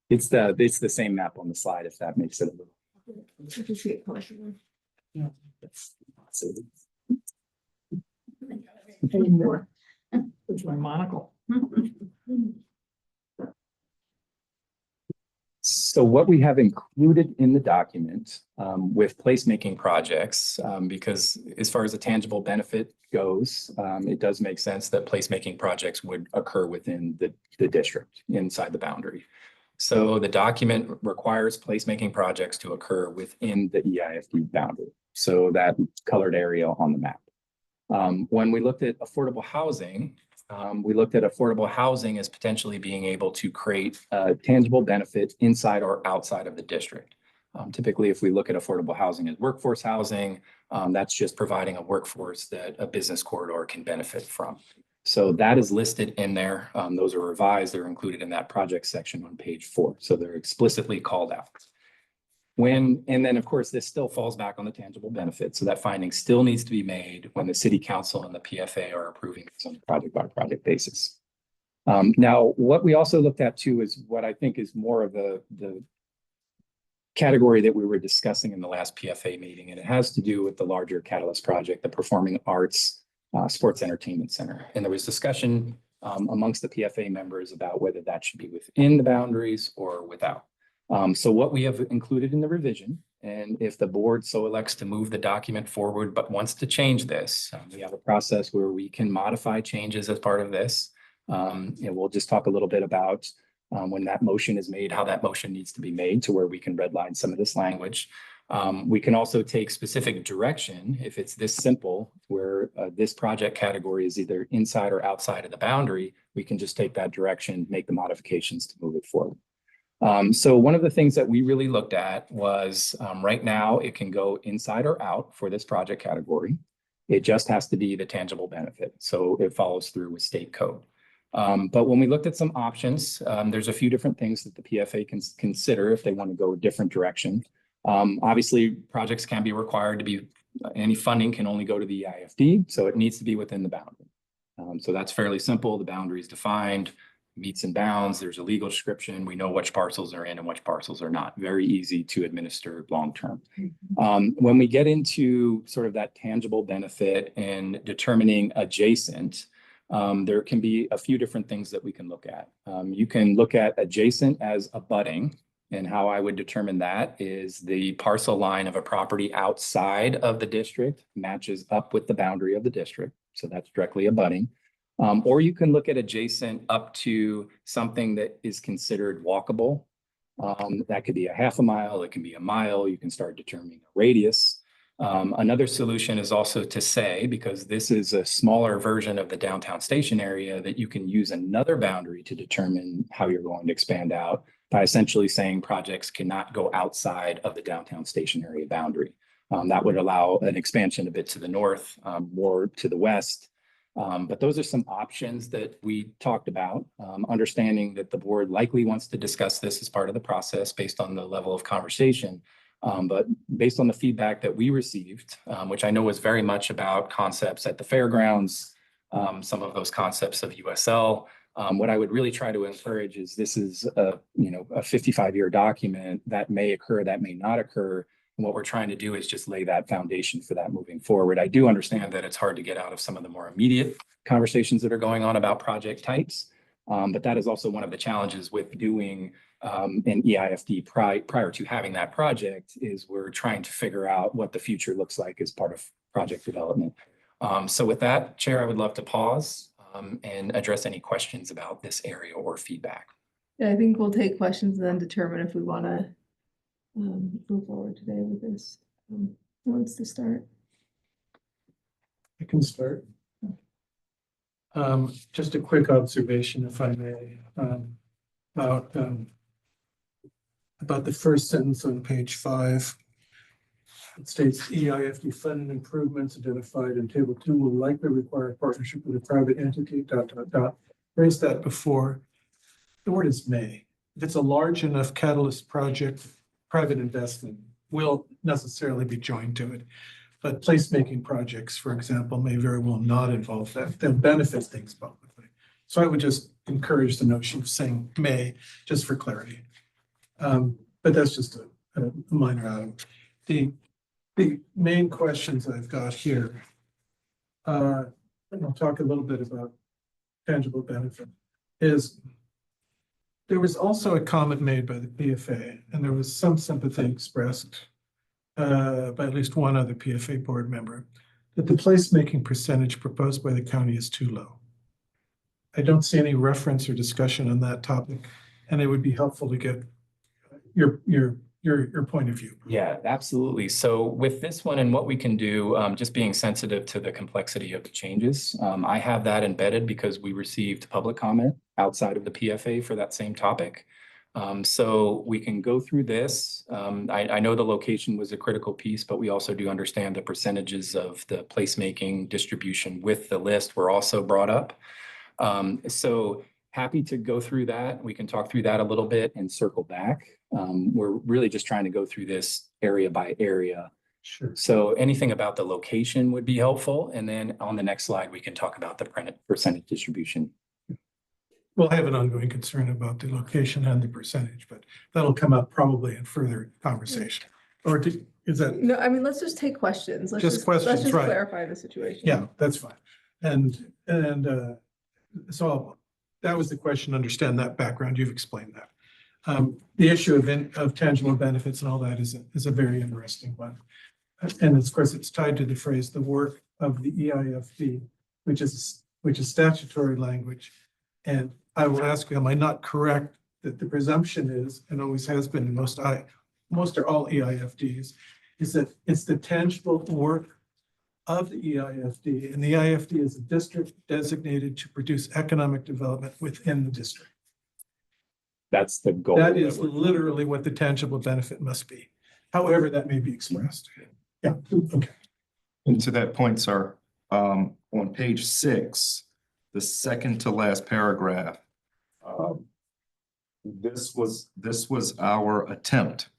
it? It's the same map on the slide, if that makes it a little. You can see it closer. Anymore. It's my monocle. So what we have included in the document with placemaking projects, because as far as a tangible benefit goes, it does make sense that placemaking projects would occur within the district inside the boundary. So the document requires placemaking projects to occur within the EIFD boundary. So that colored area on the map. When we looked at affordable housing, as potentially being able to create a tangible benefit inside or outside of the district. Typically, if we look at affordable housing as workforce housing, that's just providing a workforce that a business corridor can benefit from. So that is listed in there. Those are revised. They're included in that project section on page 4. So they're explicitly called out. And then of course, this still falls back on the tangible benefit. So that finding still needs to be made when the city council and the PFA are approving this on a project by project basis. Now, what we also looked at too is what I think is more of the category that we were discussing in the last PFA meeting, and it has to do with the larger Catalyst project, the Performing Arts Sports Entertainment Center. And there was discussion amongst the PFA members about whether that should be within the boundaries or without. So what we have included in the revision, and if the board so elects to move the document forward but wants to change this, we have a process where we can modify changes as part of this. And we'll just talk a little bit about when that motion is made, how that motion needs to be made to where we can redline some of this language. We can also take specific direction if it's this simple, where this project category is either inside or outside of the boundary. We can just take that direction, make the modifications to move it forward. So one of the things that we really looked at was right now it can go inside or out for this project category. It just has to be the tangible benefit. So it follows through with state code. But when we looked at some options, there's a few different things that the PFA can consider if they want to go a different direction. Obviously, projects can be required to be, any funding can only go to the EIFD, so it needs to be within the boundary. So that's fairly simple. The boundary is defined, meets and bounds. There's a legal description. We know which parcels are in and which parcels are not. Very easy to administer long-term. When we get into sort of that tangible benefit and determining adjacent, there can be a few different things that we can look at. You can look at adjacent as abutting, and how I would determine that is the parcel line of a property outside of the district matches up with the boundary of the district. So that's directly abutting. Or you can look at adjacent up to something that is considered walkable. That could be a half a mile, it can be a mile. You can start determining a radius. Another solution is also to say, because this is a smaller version of the downtown station area, that you can use another boundary to determine how you're going to expand out by essentially saying projects cannot go outside of the downtown station area boundary. That would allow an expansion a bit to the north, more to the west. But those are some options that we talked about, understanding that the board likely wants to discuss this as part of the process based on the level of conversation. But based on the feedback that we received, which I know was very much about concepts at the fairgrounds, some of those concepts of USL, what I would really try to encourage is this is a 55-year document that may occur, that may not occur. And what we're trying to do is just lay that foundation for that moving forward. I do understand that it's hard to get out of some of the more immediate conversations that are going on about project types. But that is also one of the challenges with doing an EIFD prior to having that project, is we're trying to figure out what the future looks like as part of project development. So with that, Chair, I would love to pause and address any questions about this area or feedback. Yeah, I think we'll take questions and then determine if we want to move forward today with this. Who wants to start? I can start. Just a quick observation, if I may, about the first sentence on page 5. It states EIFD funded improvements identified in table 2 will likely require a partnership with a private entity, ... Raised that before. The word is may. If it's a large enough catalyst project, private investment will necessarily be joined to it. But placemaking projects, for example, may very well not involve that. They'll benefit things publicly. So I would just encourage the notion of saying may, just for clarity. But that's just a minor item. The main questions I've got here, and I'll talk a little bit about tangible benefit, is there was also a comment made by the PFA, and there was some sympathy expressed by at least one other PFA board member, that the placemaking percentage proposed by the county is too low. I don't see any reference or discussion on that topic, and it would be helpful to get your point of view. Yeah, absolutely. So with this one and what we can do, just being sensitive to the complexity of the changes, I have that embedded because we received public comment outside of the PFA for that same topic. So we can go through this. I know the location was a critical piece, but we also do understand the percentages of the placemaking distribution with the list were also brought up. So happy to go through that. We can talk through that a little bit and circle back. We're really just trying to go through this area by area. Sure. So anything about the location would be helpful. And then on the next slide, we can talk about the percentage distribution. Well, I have an ongoing concern about the location and the percentage, but that'll come up probably in further conversation. Or is that? No, I mean, let's just take questions. Let's Just questions, let's just right. clarify the situation. Yeah, that's fine. And so that was the question. Understand that background. You've explained that. The issue of tangible benefits and all that is a very interesting one. And of course, it's tied to the phrase, the work of the EIFD, which is statutory language. And I will ask you, am I not correct that the presumption is, and always has been in most or all EIFDs, is that it's the tangible work of the EIFD, and the EIFD is a district designated to produce economic development within the district. That's the goal. That is literally what the tangible benefit must be, however that may be expressed. Yeah, okay. And to that point, sir, on page 6, the second to last paragraph, this was our attempt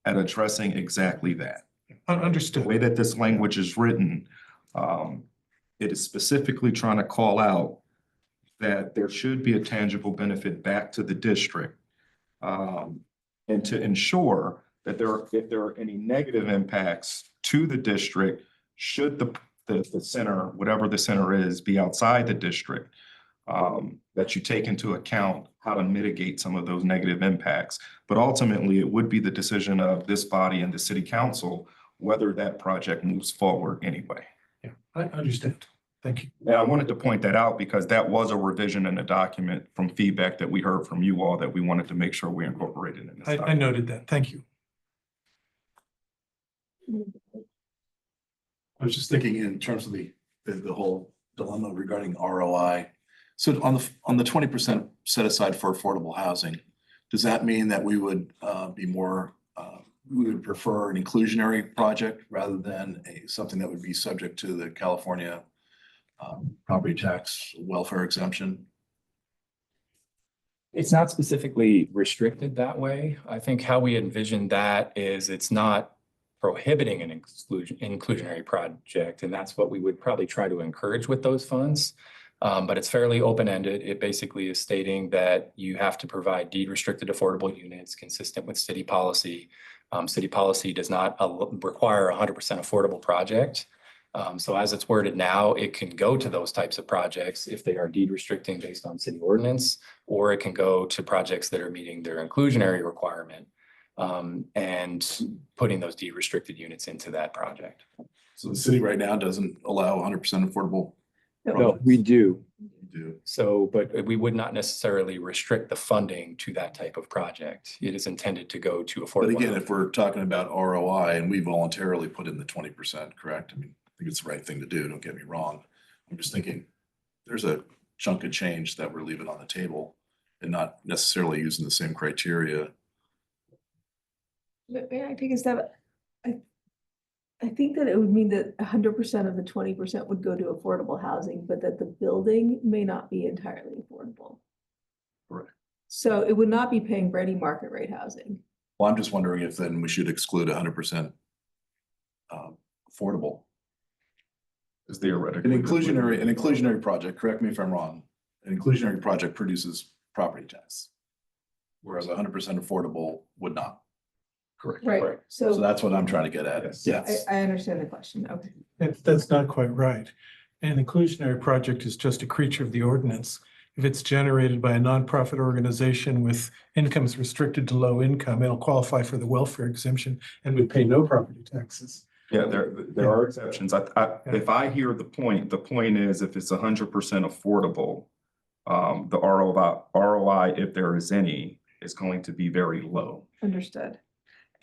at addressing exactly that. Understood. The way that this language is written, it is specifically trying to call out that there should be a tangible benefit back to the district, and to ensure that if there are any negative impacts to the district, should the center, whatever the center is, be outside the district, that you take into account how to mitigate some of those negative impacts. But ultimately, it would be the decision of this body and the city council whether that project moves forward anyway. Yeah, I understand. Thank you. And I wanted to point that out because that was a revision in the document from feedback that we heard from you all that we wanted to make sure we incorporated in this. I noted that. Thank you. I was just thinking in terms of the whole dilemma regarding ROI. So on the 20% set aside for affordable housing, does that mean that we would be more, we would prefer an inclusionary project rather than something that would be subject to the California property tax welfare exemption? It's not specifically restricted that way. I think how we envision that is it's not prohibiting an inclusionary project, and that's what we would probably try to encourage with those funds. But it's fairly open-ended. It basically is stating that you have to provide deed-restricted affordable units consistent with city policy. City policy does not require a 100% affordable project. So as it's worded now, it can go to those types of projects if they are deed restricting based on city ordinance, or it can go to projects that are meeting their inclusionary requirement and putting those deed restricted units into that project. So the city right now doesn't allow 100% affordable. No, we do. do. So, but we would not necessarily restrict the funding to that type of project. It is intended to go to But affordable. again, if we're talking about ROI and we voluntarily put in the 20%, correct? I mean, I think it's the right thing to do, don't get me wrong. I'm just thinking, there's a chunk of change that we're leaving on the table and not necessarily using the same criteria. May I take a step? I think that it would mean that 100% of the 20% would go to affordable housing, but that the building may not be entirely affordable. Correct. So it would not be paying Brady market rate housing. Well, I'm just wondering if then we should exclude 100% affordable. Is theoretically. An inclusionary project, correct me if I'm wrong, an inclusionary project produces property tax. Whereas 100% affordable would not. Correct. Right, So so that's what I'm trying to get at. Yes. I understand the question, okay. That's not quite right. An inclusionary project is just a creature of the ordinance. If it's generated by a nonprofit organization with incomes restricted to low income, it'll qualify for the welfare exemption and would pay no property taxes. Yeah, there are exceptions. If I hear the point is if it's 100% affordable, the ROI, if there is any, is going to be very low. Understood.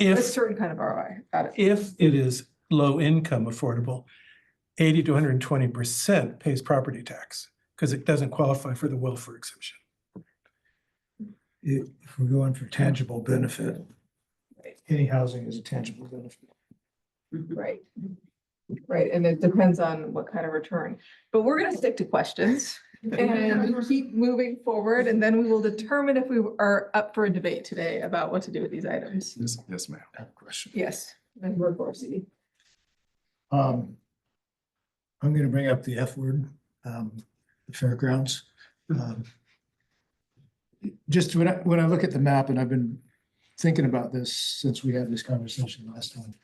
A If, certain kind of ROI, got it. if it is low income affordable, 80 to 120% pays property tax because it doesn't qualify for the welfare exemption. If we're going for tangible benefit, any housing is a tangible benefit. Right. Right, and it depends on what kind of return, but we're gonna stick to questions and keep moving forward, and then we will determine if we are up for a debate today about what to do with these items. Yes, ma'am. I have a question. Yes, Member Corsi. I'm going to bring up the F word, the fairgrounds. Just when I look at the map, and I've been thinking about this since we had this conversation last time,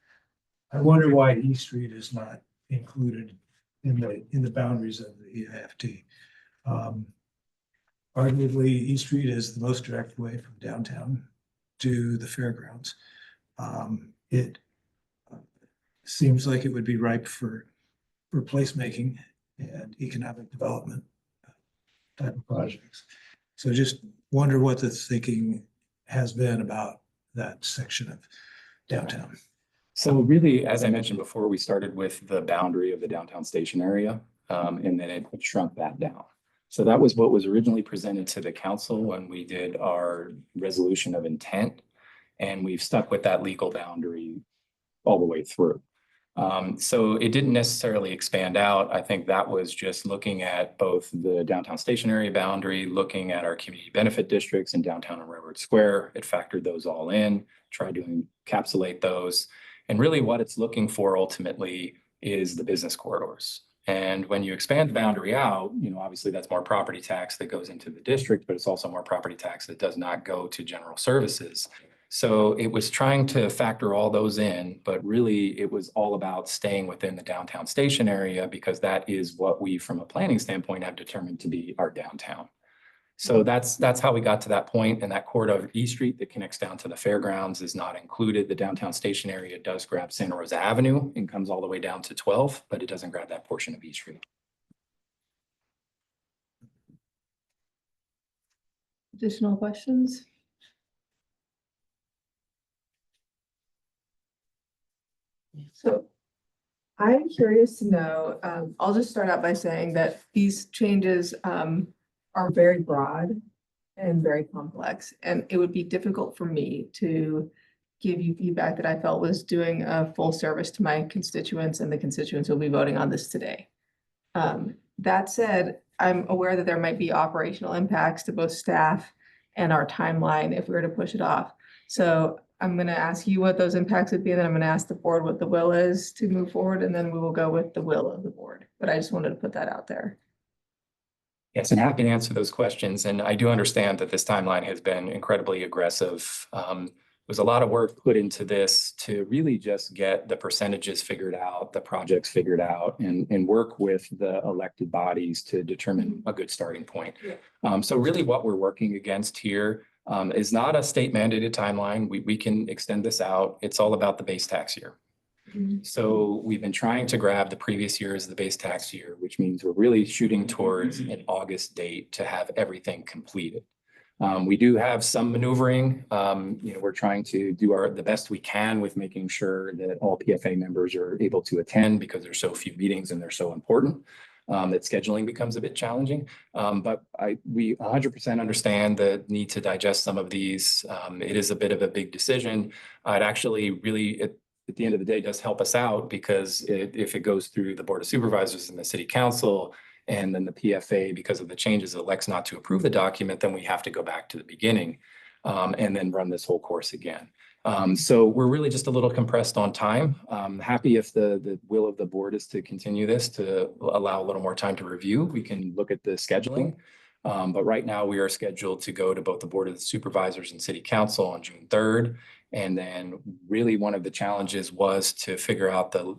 I wonder why E Street is not included in the boundaries of the EIFT. Arguably, E Street is the most direct way from downtown to the fairgrounds. It seems like it would be ripe for placemaking and economic development type of projects. So just wonder what the thinking has been about that section of downtown. So really, as I mentioned before, we started with the boundary of the downtown station area, and then it shrunk that down. So that was what was originally presented to the council when we did our resolution of intent. And we've stuck with that legal boundary all the way through. So it didn't necessarily expand out. I think that was just looking at both the downtown station area boundary, looking at our community benefit districts in downtown and Railroad Square. It factored those all in, tried to encapsulate those. And really what it's looking for ultimately is the business corridors. And when you expand the boundary out, obviously that's more property tax that goes into the district, but it's also more property tax that does not go to general services. So it was trying to factor all those in, but really it was all about staying within the downtown station area because that is what we, from a planning standpoint, have determined to be our downtown. So that's how we got to that point, and that corridor of E Street that connects down to the fairgrounds is not included. The downtown station area does grab Santa Rosa Avenue and comes all the way down to 12, but it doesn't grab that portion of E Street. Additional questions? So I'm curious to know, I'll just start out by saying that these changes are very broad and very complex, and it would be difficult for me to give you feedback that I felt was doing a full service to my constituents and the constituents who will be voting on this today. That said, I'm aware that there might be operational impacts to both staff and our timeline if we were to push it off. So I'm going to ask you what those impacts would be, and then I'm going to ask the board what the will is to move forward, and then we will go with the will of the board. But I just wanted to put that out there. Yes, and happy to answer those questions. And I do understand that this timeline has been incredibly aggressive. Was a lot of work put into this to really just get the percentages figured out, the projects figured out, and work with the elected bodies to determine a good starting point. Yeah. So really what we're working against here is not a state mandated timeline. We can extend this out. It's all about the base tax year. So we've been trying to grab the previous year as the base tax year, which means we're really shooting towards an August date to have everything completed. We do have some maneuvering. We're trying to do the best we can with making sure that all PFA members are able to attend because there's so few meetings and they're so important. That scheduling becomes a bit challenging. But we 100% understand the need to digest some of these. It is a bit of a big decision. It actually really, at the end of the day, does help us out because if it goes through the Board of Supervisors and the City Council, and then the PFA, because of the changes, elects not to approve the document, then we have to go back to the beginning and then run this whole course again. So we're really just a little compressed on time. Happy if the will of the board is to continue this to allow a little more time to review. We can look at the scheduling. But right now we are scheduled to go to both the Board of Supervisors and City Council on June 3rd. And then really one of the challenges was to figure out the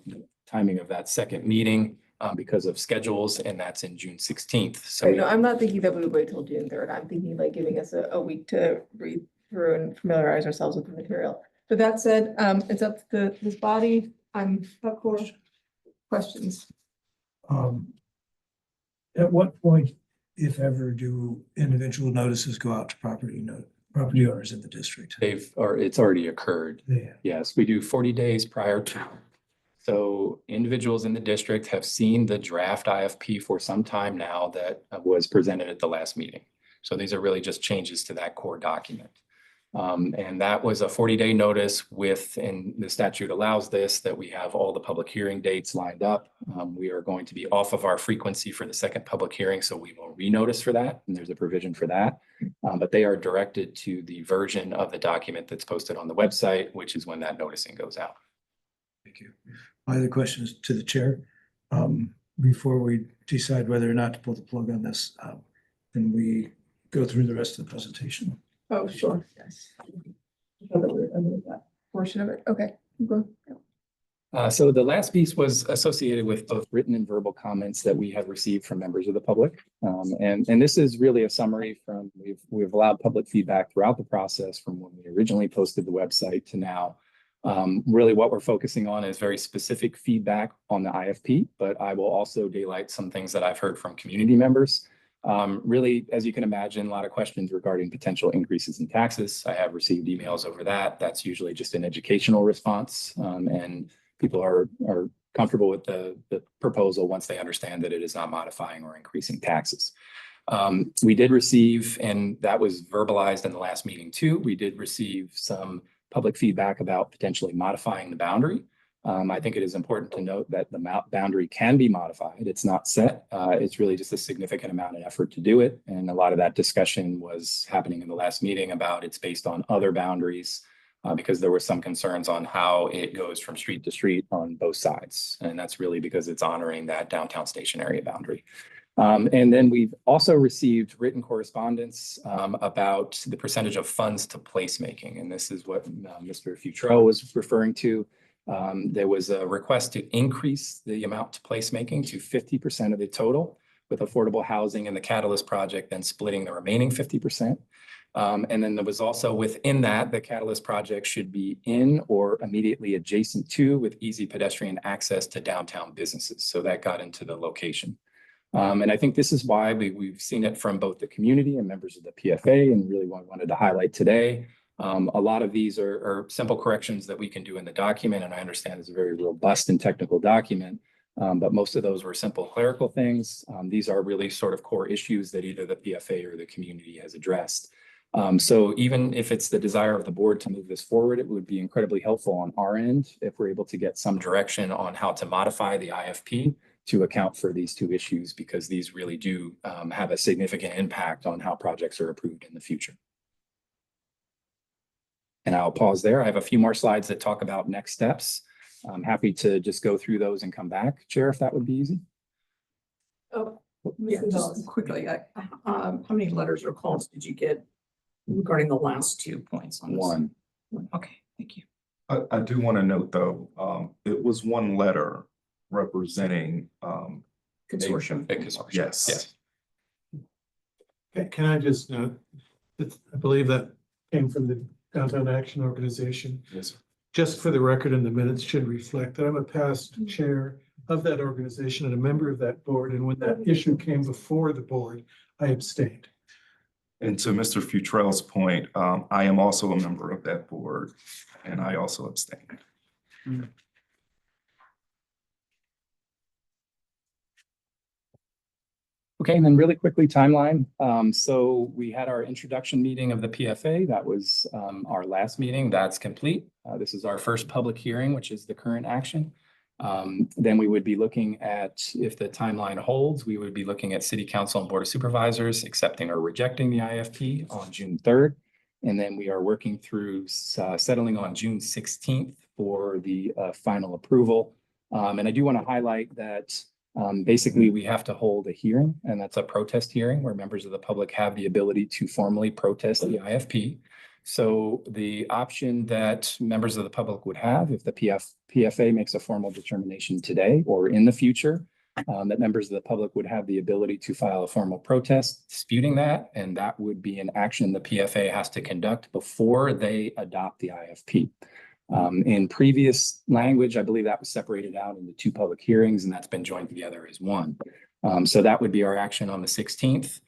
timing of that second meeting because of schedules, and that's in June 16th. So No, I'm not thinking that we would wait till June 3rd. I'm thinking like giving us a week to read through and familiarize ourselves with the material. But that said, it's up to this body. I'm up for questions. At what point, if ever, do individual notices go out to property owners in the district? it's already occurred. Yeah. Yes, we do 40 days prior to. So individuals in the district have seen the draft IFP for some time now that was presented at the last meeting. So these are really just changes to that core document. And that was a 40-day notice and the statute allows this, that we have all the public hearing dates lined up. We are going to be off of our frequency for the second public hearing, so we will renotice for that, and there's a provision for that. But they are directed to the version of the document that's posted on the website, which is when that noticing goes out. Thank you. My other question is to the chair. Before we decide whether or not to pull the plug on this, can we go through the rest of the presentation? Oh, sure, yes. I thought that we were done with that portion of it. Okay. Go. So the last piece was associated with both written and verbal comments that we have received from members of the public. And this is really a summary from, we've allowed public feedback throughout the process from when we originally posted the website to now. Really what we're focusing on is very specific feedback on the IFP, but I will also daylight some things that I've heard from community members. Really, as you can imagine, a lot of questions regarding potential increases in taxes. I have received emails over that. That's usually just an educational response. And people are comfortable with the proposal once they understand that it is not modifying or increasing taxes. We did receive, and that was verbalized in the last meeting too, we did receive some public feedback about potentially modifying the boundary. I think it is important to note that the boundary can be modified. It's not set. It's really just a significant amount of effort to do it. And a lot of that discussion was happening in the last meeting about it's based on other boundaries because there were some concerns on how it goes from street to street on both sides. And that's really because it's honoring that downtown station area boundary. And then we've also received written correspondence about the percentage of funds to placemaking. And this is what Mr. Futrell was referring to. There was a request to increase the amount to placemaking to 50% of the total, with affordable housing and the Catalyst project then splitting the remaining 50%. And then there was also within that, the Catalyst project should be in or immediately adjacent to with easy pedestrian access to downtown businesses. So that got into the location. And I think this is why we've seen it from both the community and members of the PFA, and really wanted to highlight today. A lot of these are simple corrections that we can do in the document, and I understand it's a very robust and technical document, but most of those were simple clerical things. These are really sort of core issues that either the PFA or the community has addressed. So even if it's the desire of the board to move this forward, it would be incredibly helpful on our end if we're able to get some direction on how to modify the IFP to account for these two issues, because these really do have a significant impact on how projects are approved in the future. And I'll pause there. I have a few more slides that talk about next steps. I'm happy to just go through those and come back, Chair, if that would be easy. Oh, yeah, just quickly, how many letters or calls did you get regarding the last 2 points on this? One. Okay, thank you. I do want to note, though, it was one letter representing, Consortium. yes. Can I just note that I believe that came from the Downtown Action Organization. Yes, sir. just for the record, in the minutes should reflect that I'm a past chair of that organization and a member of that board. And when that issue came before the board, I abstained. And to Mr. Futrell's point, I am also a member of that board and I also abstained. Okay, and then really quickly timeline. So we had our introduction meeting of the PFA. That was our last meeting. That's complete. This is our first public hearing, which is the current action. Then we would be looking at, if the timeline holds, we would be looking at City Council and Board of Supervisors accepting or rejecting the IFP on June 3rd. And then we are working through settling on June 16th for the final approval. And I do want to highlight that basically we have to hold a hearing, and that's a protest hearing where members of the public have the ability to formally protest the IFP. So the option that members of the public would have if the PFA makes a formal determination today or in the future, that members of the public would have the ability to file a formal protest disputing that, and that would be an action the PFA has to conduct before they adopt the IFP. In previous language, I believe that was separated out into 2 public hearings, and that's been joined together as one. So that would be our action on the 16th.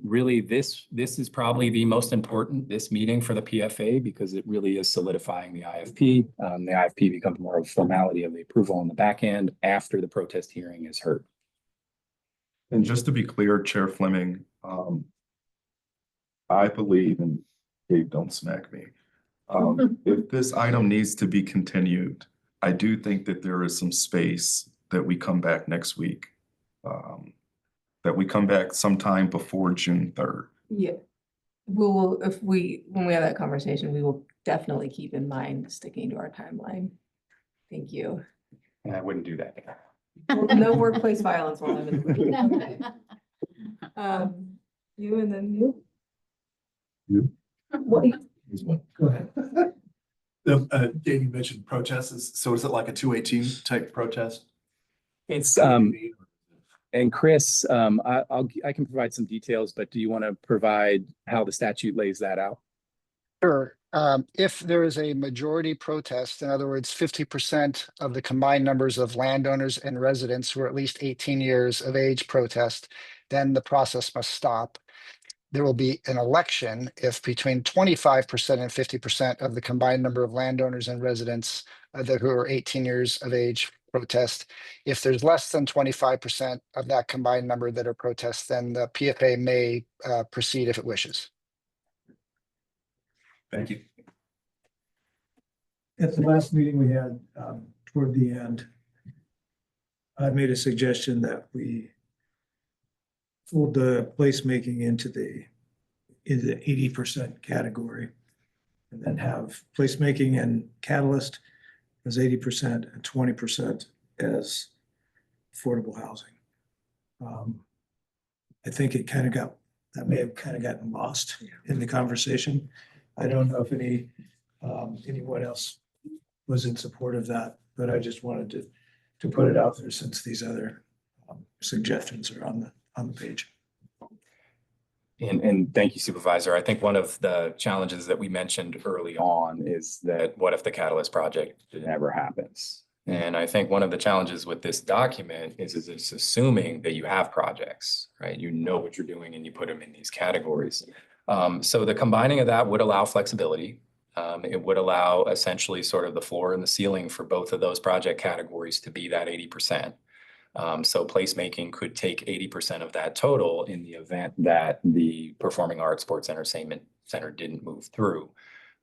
Really, this is probably the most important, this meeting for the PFA, because it really is solidifying the IFP. The IFP becomes more of a formality of the approval on the back end after the protest hearing is heard. And just to be clear, Chair Fleming, I believe, and Dave, don't smack me. If this item needs to be continued, I do think that there is some space that we come back next week. That we come back sometime before June 3rd. Yeah. When we have that conversation, we will definitely keep in mind sticking to our timeline. Thank you. And I wouldn't do that. No workplace violence while I'm in the room. Okay. You and then you? You? What? Go ahead. Dave, you mentioned protests. So is it like a 218 type protest? It's and Chris, I can provide some details, but do you want to provide how the statute lays that out? Sure. If there is a majority protest, in other words, 50% of the combined numbers of landowners and residents who are at least 18 years of age protest, then the process must stop. There will be an election if between 25% and 50% of the combined number of landowners and residents who are 18 years of age protest. If there's less than 25% of that combined number that are protests, then the PFA may proceed if it wishes. Thank you. At the last meeting we had, toward the end, I made a suggestion that we fold the placemaking into the 80% category, and then have placemaking and catalyst as 80% and 20% as affordable housing. I think it kind of that may have kind of gotten lost in the conversation. I don't know if anyone else was in support of that, but I just wanted to put it out there since these other suggestions are on the page. And thank you, Supervisor. I think one of the challenges that we mentioned early on is that what if the Catalyst project never happens? And I think one of the challenges with this document is it's assuming that you have projects, right? You know what you're doing and you put them in these categories. So the combining of that would allow flexibility. It would allow essentially sort of the floor and the ceiling for both of those project categories to be that 80%. So placemaking could take 80% of that total in the event that the Performing Arts Sports Entertainment Center didn't move through.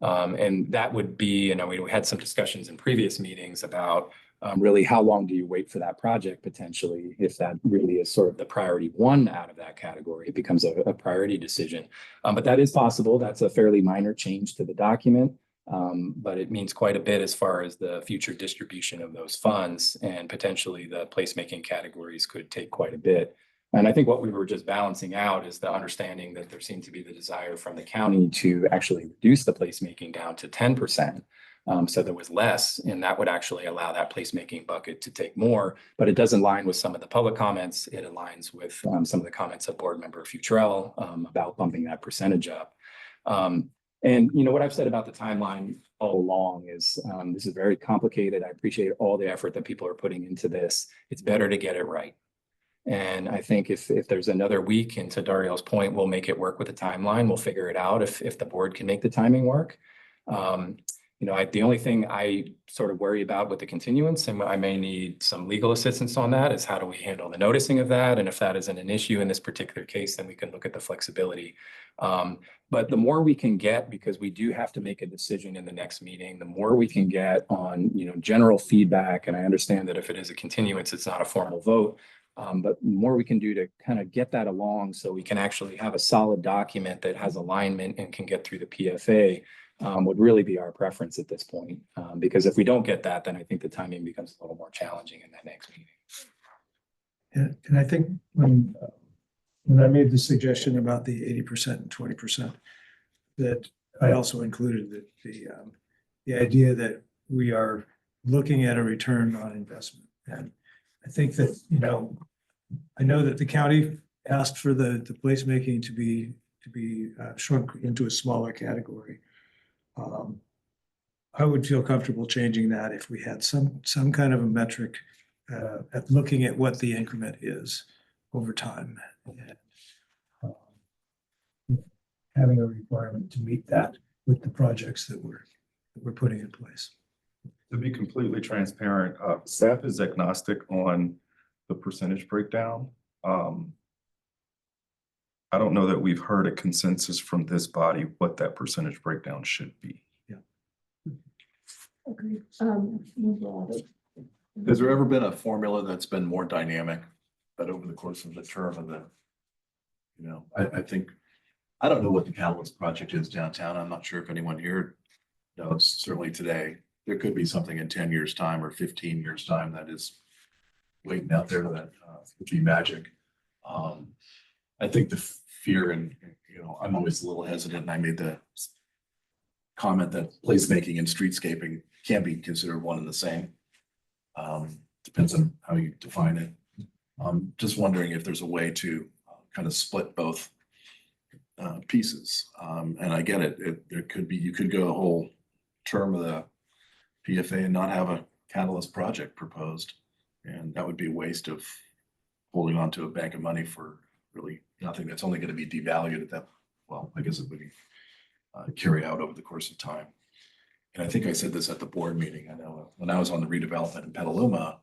And that would be, we had some discussions in previous meetings about really how long do you wait for that project potentially, if that really is sort of the priority one out of that category, it becomes a priority decision. But that is possible. That's a fairly minor change to the document. But it means quite a bit as far as the future distribution of those funds, and potentially the placemaking categories could take quite a bit. And I think what we were just balancing out is the understanding that there seemed to be the desire from the county to actually reduce the placemaking down to 10%. So there was less, and that would actually allow that placemaking bucket to take more, but it does align with some of the public comments. It aligns with some of the comments of Board Member Futrell about bumping that percentage up. And what I've said about the timeline all along is this is very complicated. I appreciate all the effort that people are putting into this. It's better to get it right. And I think if there's another week, and to Dario's point, we'll make it work with the timeline. We'll figure it out if the board can make the timing work. The only thing I sort of worry about with the continuance, and I may need some legal assistance on that, is how do we handle the noticing of that? And if that isn't an issue in this particular case, then we can look at the flexibility. But the more we can get, because we do have to make a decision in the next meeting, the more we can get on, general feedback. And I understand that if it is a continuance, it's not a formal vote. But the more we can do to kind of get that along so we can actually have a solid document that has alignment and can get through the PFA would really be our preference at this point. Because if we don't get that, then I think the timing becomes a little more challenging in that next meeting. And I think when I made the suggestion about the 80% and 20%, that I also included the idea that we are looking at a return on investment. And I think that, I know that the county asked for the placemaking to be shrunk into a smaller category. I would feel comfortable changing that if we had some kind of a metric at looking at what the increment is over time. And, having a requirement to meet that with the projects that we're putting in place. To be completely transparent, staff is agnostic on the percentage breakdown. I don't know that we've heard a consensus from this body what that percentage breakdown should be. Agreed. Has there ever been a formula that's been more dynamic, but over the course of the term of the, I think, I don't know what the Catalyst project is downtown. I'm not sure if anyone here knows. Certainly today, there could be something in 10 years time or 15 years time that is waiting out there that would be magic. I think the fear and, I'm always a little hesitant, and I made the comment that placemaking and streetscaping can be considered one and the same. Depends on how you define it. Just wondering if there's a way to kind of split both pieces. And I get it. There could be, you could go a whole term of the PFA and not have a catalyst project proposed. And that would be a waste of holding on to a bank of money for really nothing that's only going to be devalued at that. Well, I guess it would be carry out over the course of time. And I think I said this at the board meeting. I know when I was on the redevelopment in Petaluma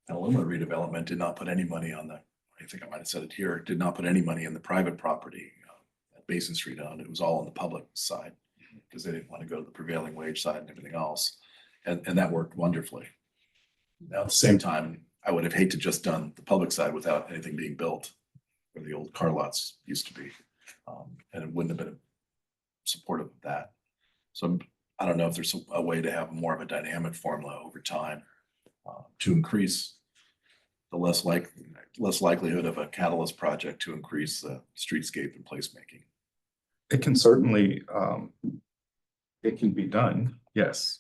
redevelopment did not put any money on I think I might have said it here, did not put any money in the private property that Basin Street owned. It was all on the public side because they didn't want to go to the prevailing wage side and everything else. And that worked wonderfully. Now, at the same time, I would have hated to just done the public side without anything being built where the old car lots used to be. And it wouldn't have been supportive of that. So I don't know if there's a way to have more of a dynamic formula over time to increase the less likelihood of a catalyst project to increase the streetscape and placemaking. It can certainly, it can be done, yes.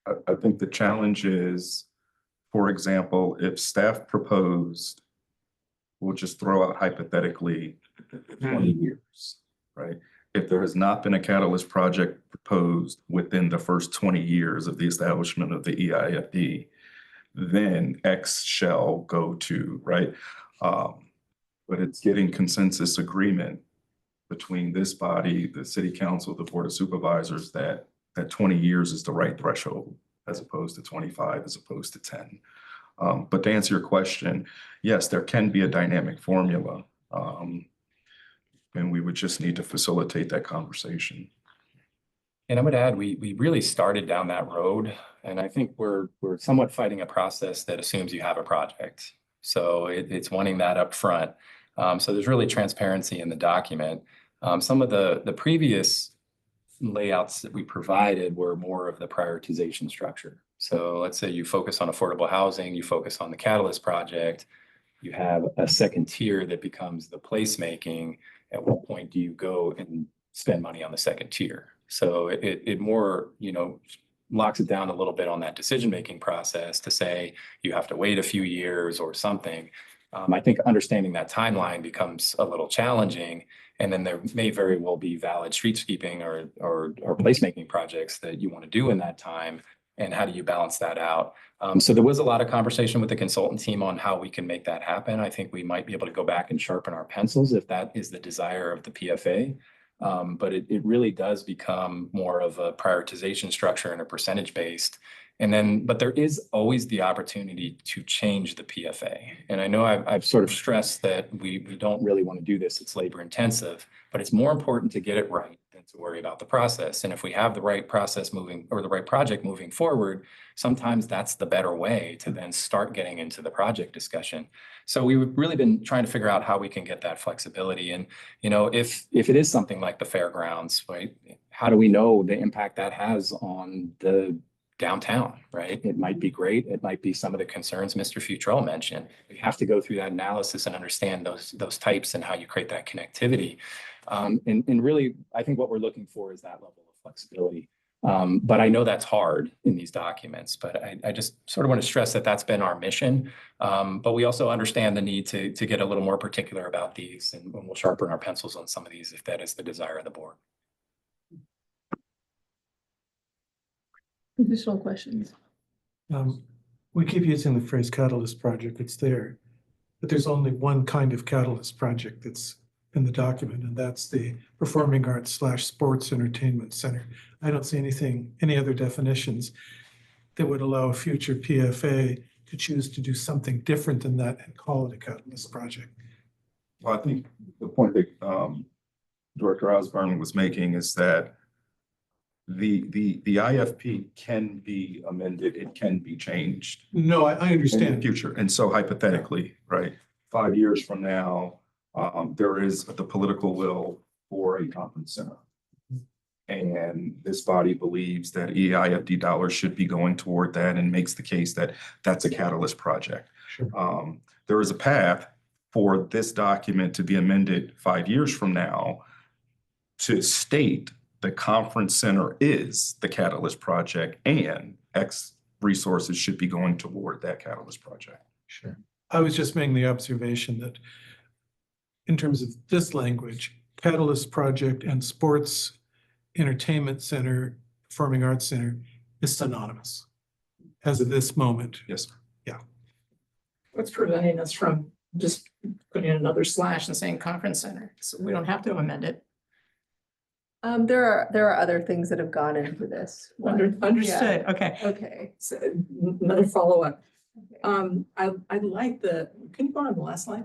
I think the challenge is, for example, if staff proposed, we'll just throw out hypothetically 20 years, right? If there has not been a catalyst project proposed within the first 20 years of the establishment of the EIFD, then X shall go to, right? But it's getting consensus agreement between this body, the city council, the board of supervisors, that 20 years is the right threshold as opposed to 25, as opposed to 10. But to answer your question, yes, there can be a dynamic formula. And we would just need to facilitate that conversation. And I would add, we really started down that road, and I think we're somewhat fighting a process that assumes you have a project. So it's wanting that up front. So there's really transparency in the document. Some of the previous layouts that we provided were more of the prioritization structure. So let's say you focus on affordable housing, you focus on the Catalyst project, you have a second tier that becomes the placemaking. At what point do you go and spend money on the second tier? So it more, locks it down a little bit on that decision-making process to say you have to wait a few years or something. I think understanding that timeline becomes a little challenging. And then there may very well be valid streetscaping or placemaking projects that you want to do in that time. And how do you balance that out? So there was a lot of conversation with the consultant team on how we can make that happen. I think we might be able to go back and sharpen our pencils if that is the desire of the PFA. But it really does become more of a prioritization structure and a percentage based. And then, but there is always the opportunity to change the PFA. And I know I've sort of stressed that we don't really want to do this. It's labor intensive, but it's more important to get it right than to worry about the process. And if we have the right process moving or the right project moving forward, sometimes that's the better way to then start getting into the project discussion. So we've really been trying to figure out how we can get that flexibility. And, you know, if it is something like the fairgrounds, right, how do we know the impact that has on the downtown, right? It might be great. It might be some of the concerns Mr. Futrell mentioned. We have to go through that analysis and understand those types and how you create that connectivity. And really, I think what we're looking for is that level of flexibility. But I know that's hard in these documents, but I just sort of want to stress that that's been our mission. But we also understand the need to get a little more particular about these, and we'll sharpen our pencils on some of these if that is the desire of the board. Additional questions? We keep using the phrase catalyst project, it's there, but there's only one kind of catalyst project that's in the document, and that's the Performing Arts / Sports Entertainment Center. I don't see any other definitions that would allow a future PFA to choose to do something different than that and call it a catalyst project. Well, I think the point that Director Osborne was making is that the IFP can be amended, it can be changed No, I in understand. the future. And so hypothetically, right, 5 years from now, there is the political will for a conference center. And this body believes that EIFD dollars should be going toward that and makes the case that that's a catalyst project. Sure. There is a path for this document to be amended 5 years from now to state the conference center is the catalyst project and X resources should be going toward that catalyst project. Sure. I was just making the observation that in terms of this language, catalyst project and sports entertainment center, performing arts center is synonymous as of this moment. Yes, sir. What's preventing us from just putting another slash and saying conference center? So we don't have to amend it. There are other things that have gone into this. Understood, okay. Yeah. Okay. So another follow-up. Okay. I like can you go on the last slide?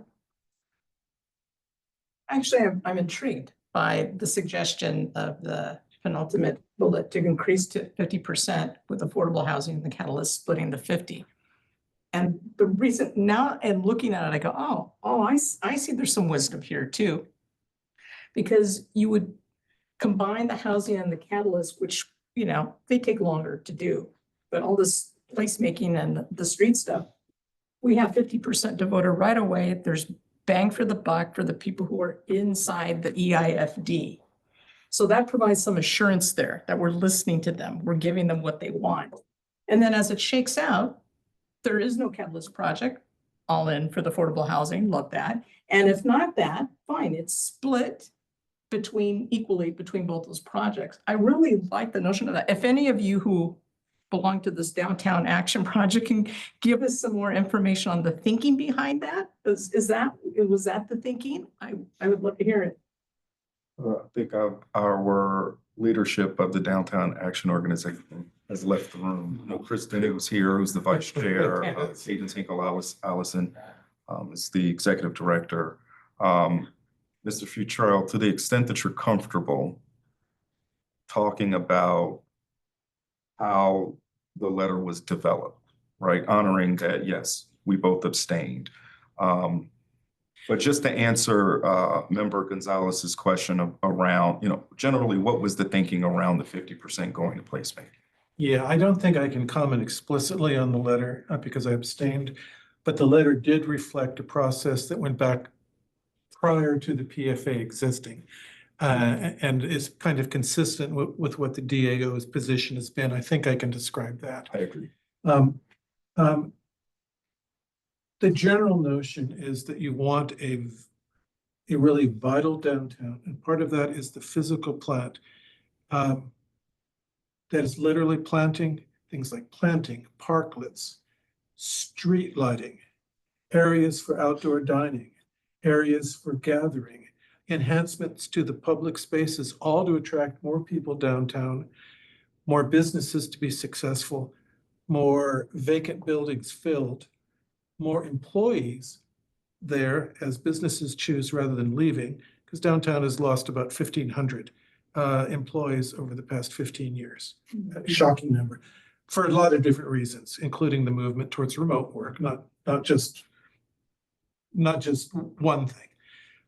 Actually, I'm intrigued by the suggestion of the penultimate bullet to increase to 50% with affordable housing and the catalyst splitting the 50. And the reason now, and looking at it, I go, I see there's some wisdom here too. Because you would combine the housing and the catalyst, which, you know, they take longer to do. But all this placemaking and the street stuff, we have 50% devoted right away. There's bang for the buck for the people who are inside the EIFD. So that provides some assurance there that we're listening to them. We're giving them what they want. And then as it shakes out, there is no catalyst project, all in for the affordable housing, love that. And if not that, fine, it's split equally between both those projects. I really like the notion of that. If any of you who belong to this downtown action project can give us some more information on the thinking behind that, was that the thinking? I would love to hear it. I think our leadership of the Downtown Action Organization has left the room. You know, Kristen, who's here, who's the vice chair, Hayden Tinkle Allison is the executive director. Mr. Futrell, to the extent that you're comfortable talking about how the letter was developed, right? Honoring that, yes, we both abstained. But just to answer Member Gonzalez's question around, you know, generally, what was the thinking around the 50% going to placemaking? Yeah, I don't think I can comment explicitly on the letter because I abstained, but the letter did reflect a process that went back prior to the PFA existing and is kind of consistent with what the DAO's position has been. I think I can describe that. I agree. the general notion is that you want a really vital downtown, and part of that is the physical plant. That is literally planting, things like planting, parklets, street lighting, areas for outdoor dining, areas for gathering, enhancements to the public spaces, all to attract more people downtown, more businesses to be successful, more vacant buildings filled, more employees there as businesses choose rather than leaving, because downtown has lost about 1,500 employees over the past 15 years. A shocking number for a lot of different reasons, including the movement towards remote work, not just one thing,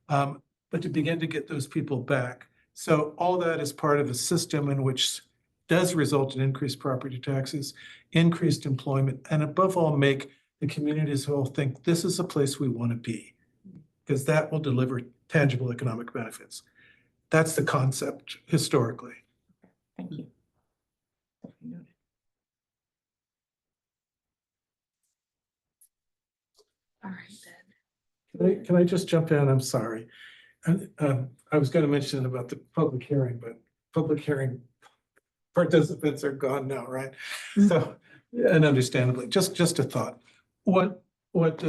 but to begin to get those people back. So all that is part of a system in which does result in increased property taxes, increased employment, and above all, make the community as a whole think this is a place we want to be, because that will deliver tangible economic benefits. That's the concept historically. Thank you. All right then. Can I just jump in? I'm sorry. I was going to mention about the public hearing, but public hearing participants are gone now, right? So, and understandably, just a thought. What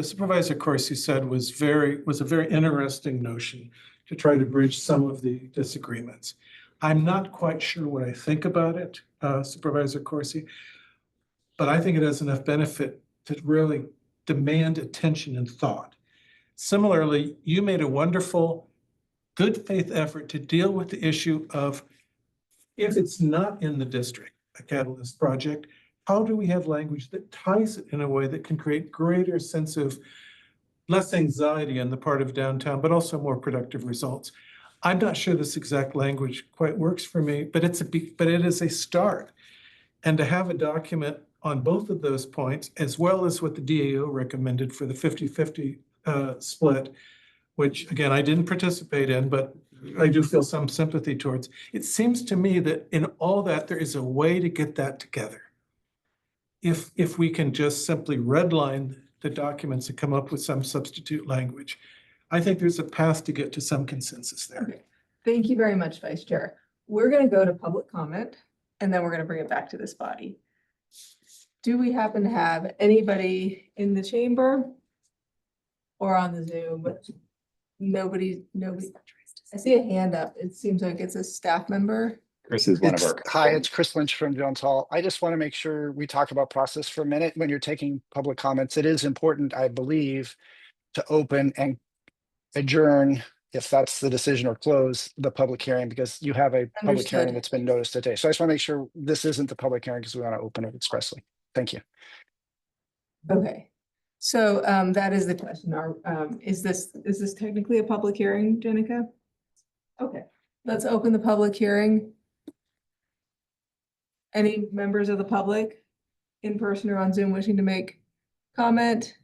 Supervisor Corsi said was a very interesting notion to try to bridge some of the disagreements. I'm not quite sure what I think about it, Supervisor Corsi, but I think it has enough benefit to really demand attention and thought. Similarly, you made a wonderful, good faith effort to deal with the issue of, if it's not in the district, a catalyst project, how do we have language that ties it in a way that can create greater sense of less anxiety on the part of downtown, but also more productive results? I'm not sure this exact language quite works for me, but it is a start. And to have a document on both of those points, as well as what the DAO recommended for the 50-50 split, which again, I didn't participate in, but I do feel some sympathy towards. It seems to me that in all that, there is a way to get that together. If we can just simply redline the documents and come up with some substitute language, I think there's a path to get to some consensus there. Okay. Thank you very much, Vice Chair. We're going to go to public comment, and then we're going to bring it back to this body. Do we happen to have anybody in the chamber or on the Zoom? Nobody. I see a hand up. It seems like it's a staff member. Chris is one of our. Hi, it's Chris Lynch from Jones Hall. I just want to make sure we talk about process for a minute. When you're taking public comments, it is important, I believe, to open and adjourn, if that's the decision, or close the public hearing, because you have a public hearing Understood. that's been noticed today. So I just want to make sure this isn't the public hearing, because we want to open it expressly. Thank you. Okay. So that is the question. Is this technically a public hearing, Jenica? Okay, let's open the public hearing. Any members of the public in person or on Zoom wishing to make comment?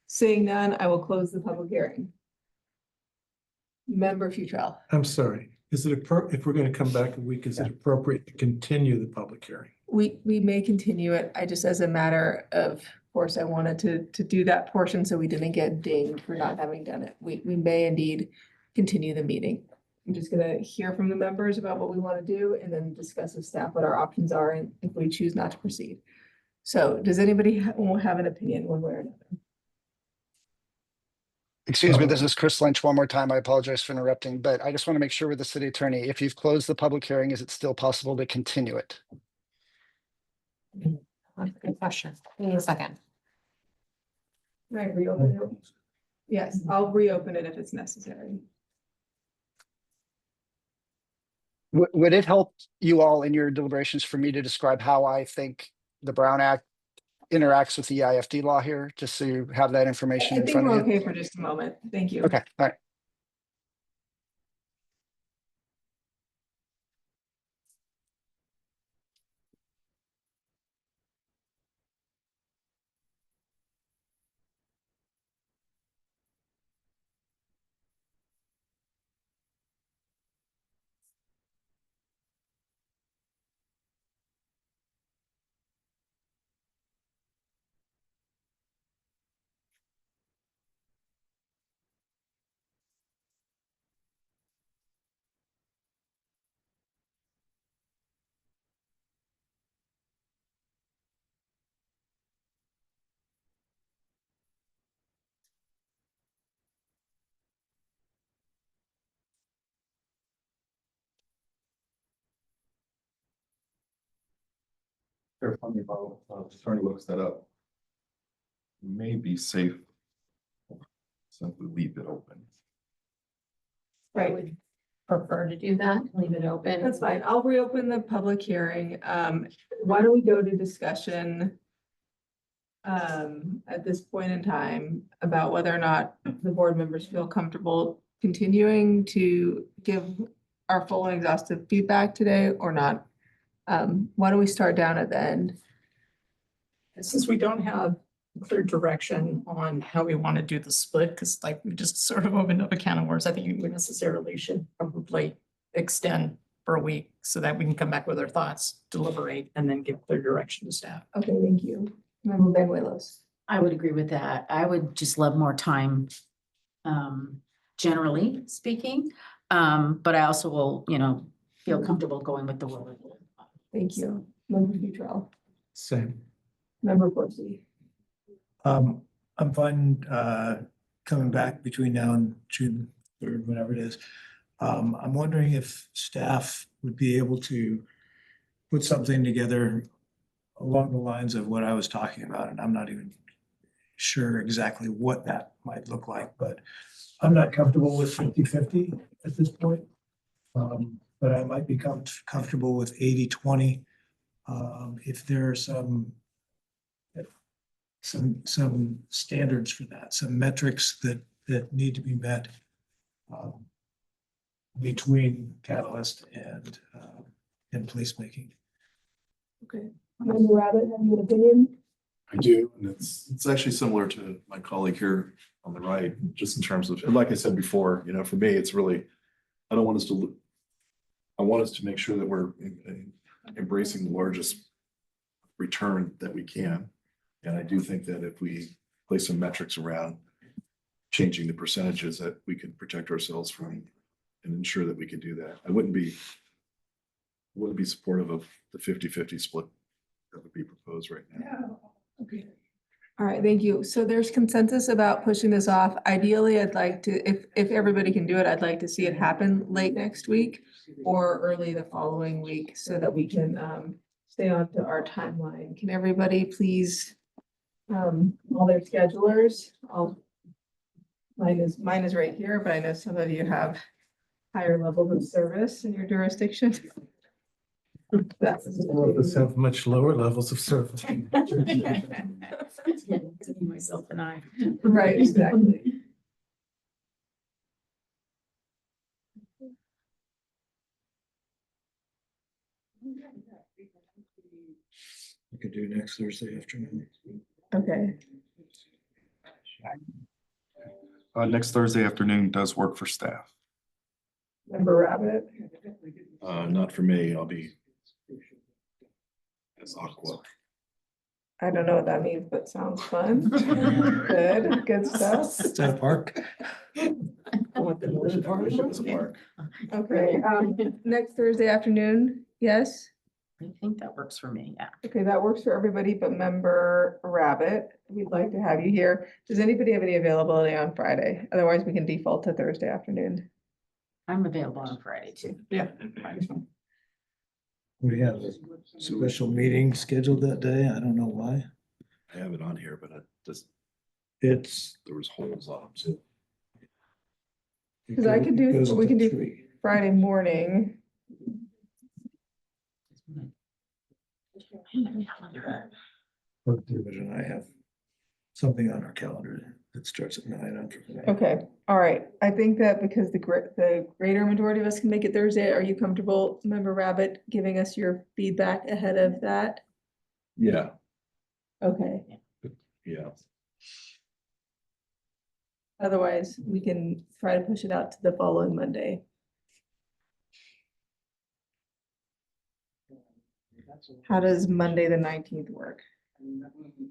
Seeing none, I will close the public hearing. Member Futrell. I'm sorry. Is it if we're going to come back a week, is it appropriate to continue the public hearing? We may continue it. I just, as a matter of course, I wanted to do that portion so we didn't get dinged for not having done it. We may indeed continue the meeting. I'm just gonna hear from the members about what we want to do and then discuss with staff what our options are and if we choose not to proceed. So does anybody have an opinion one way or another? Excuse me, this is Chris Lynch. One more time, I apologize for interrupting, but I just want to make sure with the city attorney, if you've closed the public hearing, is it still possible to continue it? That's a good question. Give me a second. Can I reopen it? Yes, I'll reopen it if it's necessary. Would it help you all in your deliberations for me to describe how I think the Brown Act interacts with the EIFD law here, just so you have that information I in think front we're of you? okay for just a moment. Thank you. Okay, all right. Chair, funny about, Attorney looks that up. May be safe. Simply leave it open. I would Prefer to do that, leave it open. That's fine. I'll reopen the public hearing. Why don't we go to discussion at this point in time about whether or not the board members feel comfortable continuing to give our full and exhaustive feedback today or not? Why don't we start down at the end? Since we don't have clear direction on how we want to do the split, because like we just sort of opened up a can of worms, I think we necessarily should probably extend for a week so that we can come back with our thoughts, deliberate, and then give clear direction to staff. Okay, thank you. Member Benuelos. I would agree with that. I would just love more time, generally speaking. But I also will, feel comfortable going with the word. Thank you. Member Futrell. Same. Member Corsi. I'm fine, coming back between now and June or whatever it is. I'm wondering if staff would be able to put something together along the lines of what I was talking about, and I'm not even sure exactly what that might look like, but I'm not comfortable with 50-50 at this point. But I might be comfortable with 80-20. If there are some standards for that, some metrics that need to be met between Catalyst and placemaking. Okay. Member Rabbit, have you an opinion? I do, and it's actually similar to my colleague here on the right, just in terms of, and like I said before, for me, it's really, I want us to make sure that we're embracing the largest return that we can. And I do think that if we place some metrics around changing the percentages, that we can protect ourselves from and ensure that we can do that. I wouldn't be supportive of the 50-50 split that would be proposed right now. Okay. All right, thank you. So there's consensus about pushing this off. Ideally, I'd like to, if everybody can do it, I'd like to see it happen late next week or early the following week so that we can stay on to our timeline. Can everybody please, all their schedulers, mine is right here, but I know some of you have higher levels of service in your jurisdiction. That's All of us have much lower levels of service. Myself and I. right, exactly. We could do next Thursday afternoon. Okay, Next Thursday afternoon does work for staff. Member Rabbit. Not for me, I'll be as aqua. I don't know what that means, but sounds fun. Good stuff. Is that a park? Okay, next Thursday afternoon, yes? I think that works for me, yeah. Okay, that works for everybody but Member Rabbit. We'd like to have you here. Does anybody have any availability on Friday? Otherwise, we can default to Thursday afternoon. I'm available on Friday too. Yeah. We have a special meeting scheduled that day. I don't know why. I have it on here, but It's. there was holes on them too. Because I could do, Goes we can to do 3. Friday morning. What division I have something on our calendar that starts at 9 on Friday. Okay, all right. I think that because the greater majority of us can make it Thursday, are you comfortable, Member Rabbit, giving us your feedback ahead of that? Yeah, Okay, yeah. otherwise we can try to push it out to the following Monday. How does Monday, the 19th work?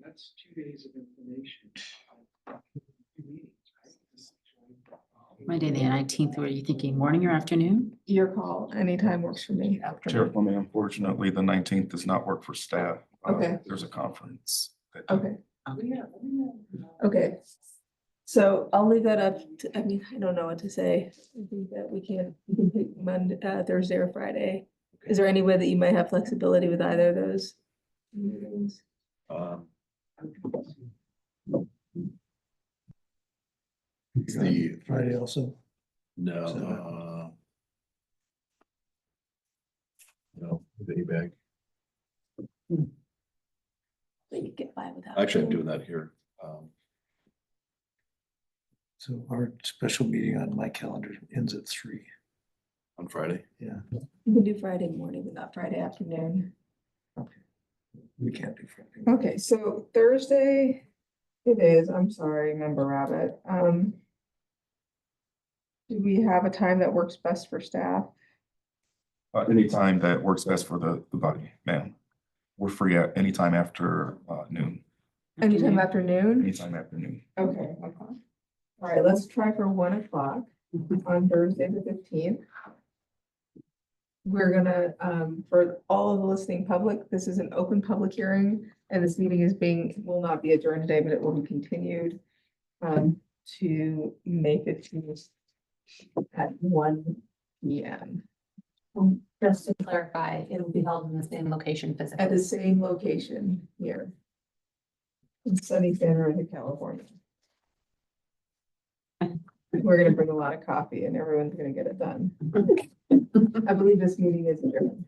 That's 2 days of information. Monday, the 19th, were you thinking morning or afternoon? Your call, anytime works for me. Chair, for me, unfortunately, the 19th does not work for staff. Okay. There's a conference. that day. Okay. Okay. So I'll leave that up to, I mean, I don't know what to say. I think that we can pick Monday, Thursday or Friday. Is there any way that you might have flexibility with either of those? meetings. It's the, Friday also. no, no, the bag. So you get by without. Actually, I'm doing that here. So our special meeting on my calendar ends at 3. On Friday. Yeah, You can do Friday morning, but not Friday afternoon. we can't do Friday. Okay, so Thursday it is, I'm sorry, Member Rabbit. Do we have a time that works best for staff? Anytime that works best for the body, ma'am. We're free at any time after noon, Anytime afternoon? anytime after noon. Okay, okay. All right, let's try for 1 o'clock on Thursday the 15th. We're gonna, for all of the listening public, this is an open public hearing, and this meeting will not be adjourned today, but it will be continued to May 15th at 1 p.m. Just to clarify, it'll be held in the same location at physically. the same location here in sunny Santa Rosa, California. We're gonna bring a lot of coffee and everyone's gonna get it done. I believe this meeting is adjourned.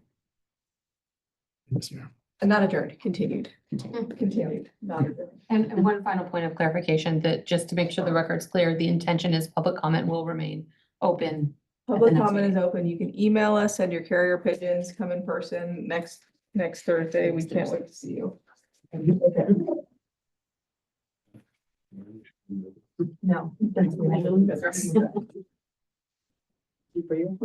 Yes, ma'am. Not adjourned, continued, not adjourned. And one final point of clarification, that just to make sure the record's clear, the intention is public comment will remain open. Public next comment is meeting. open. You can email us, send your carrier pigeons, come in person next Thursday. We can't wait to see you. Okay. No. For you.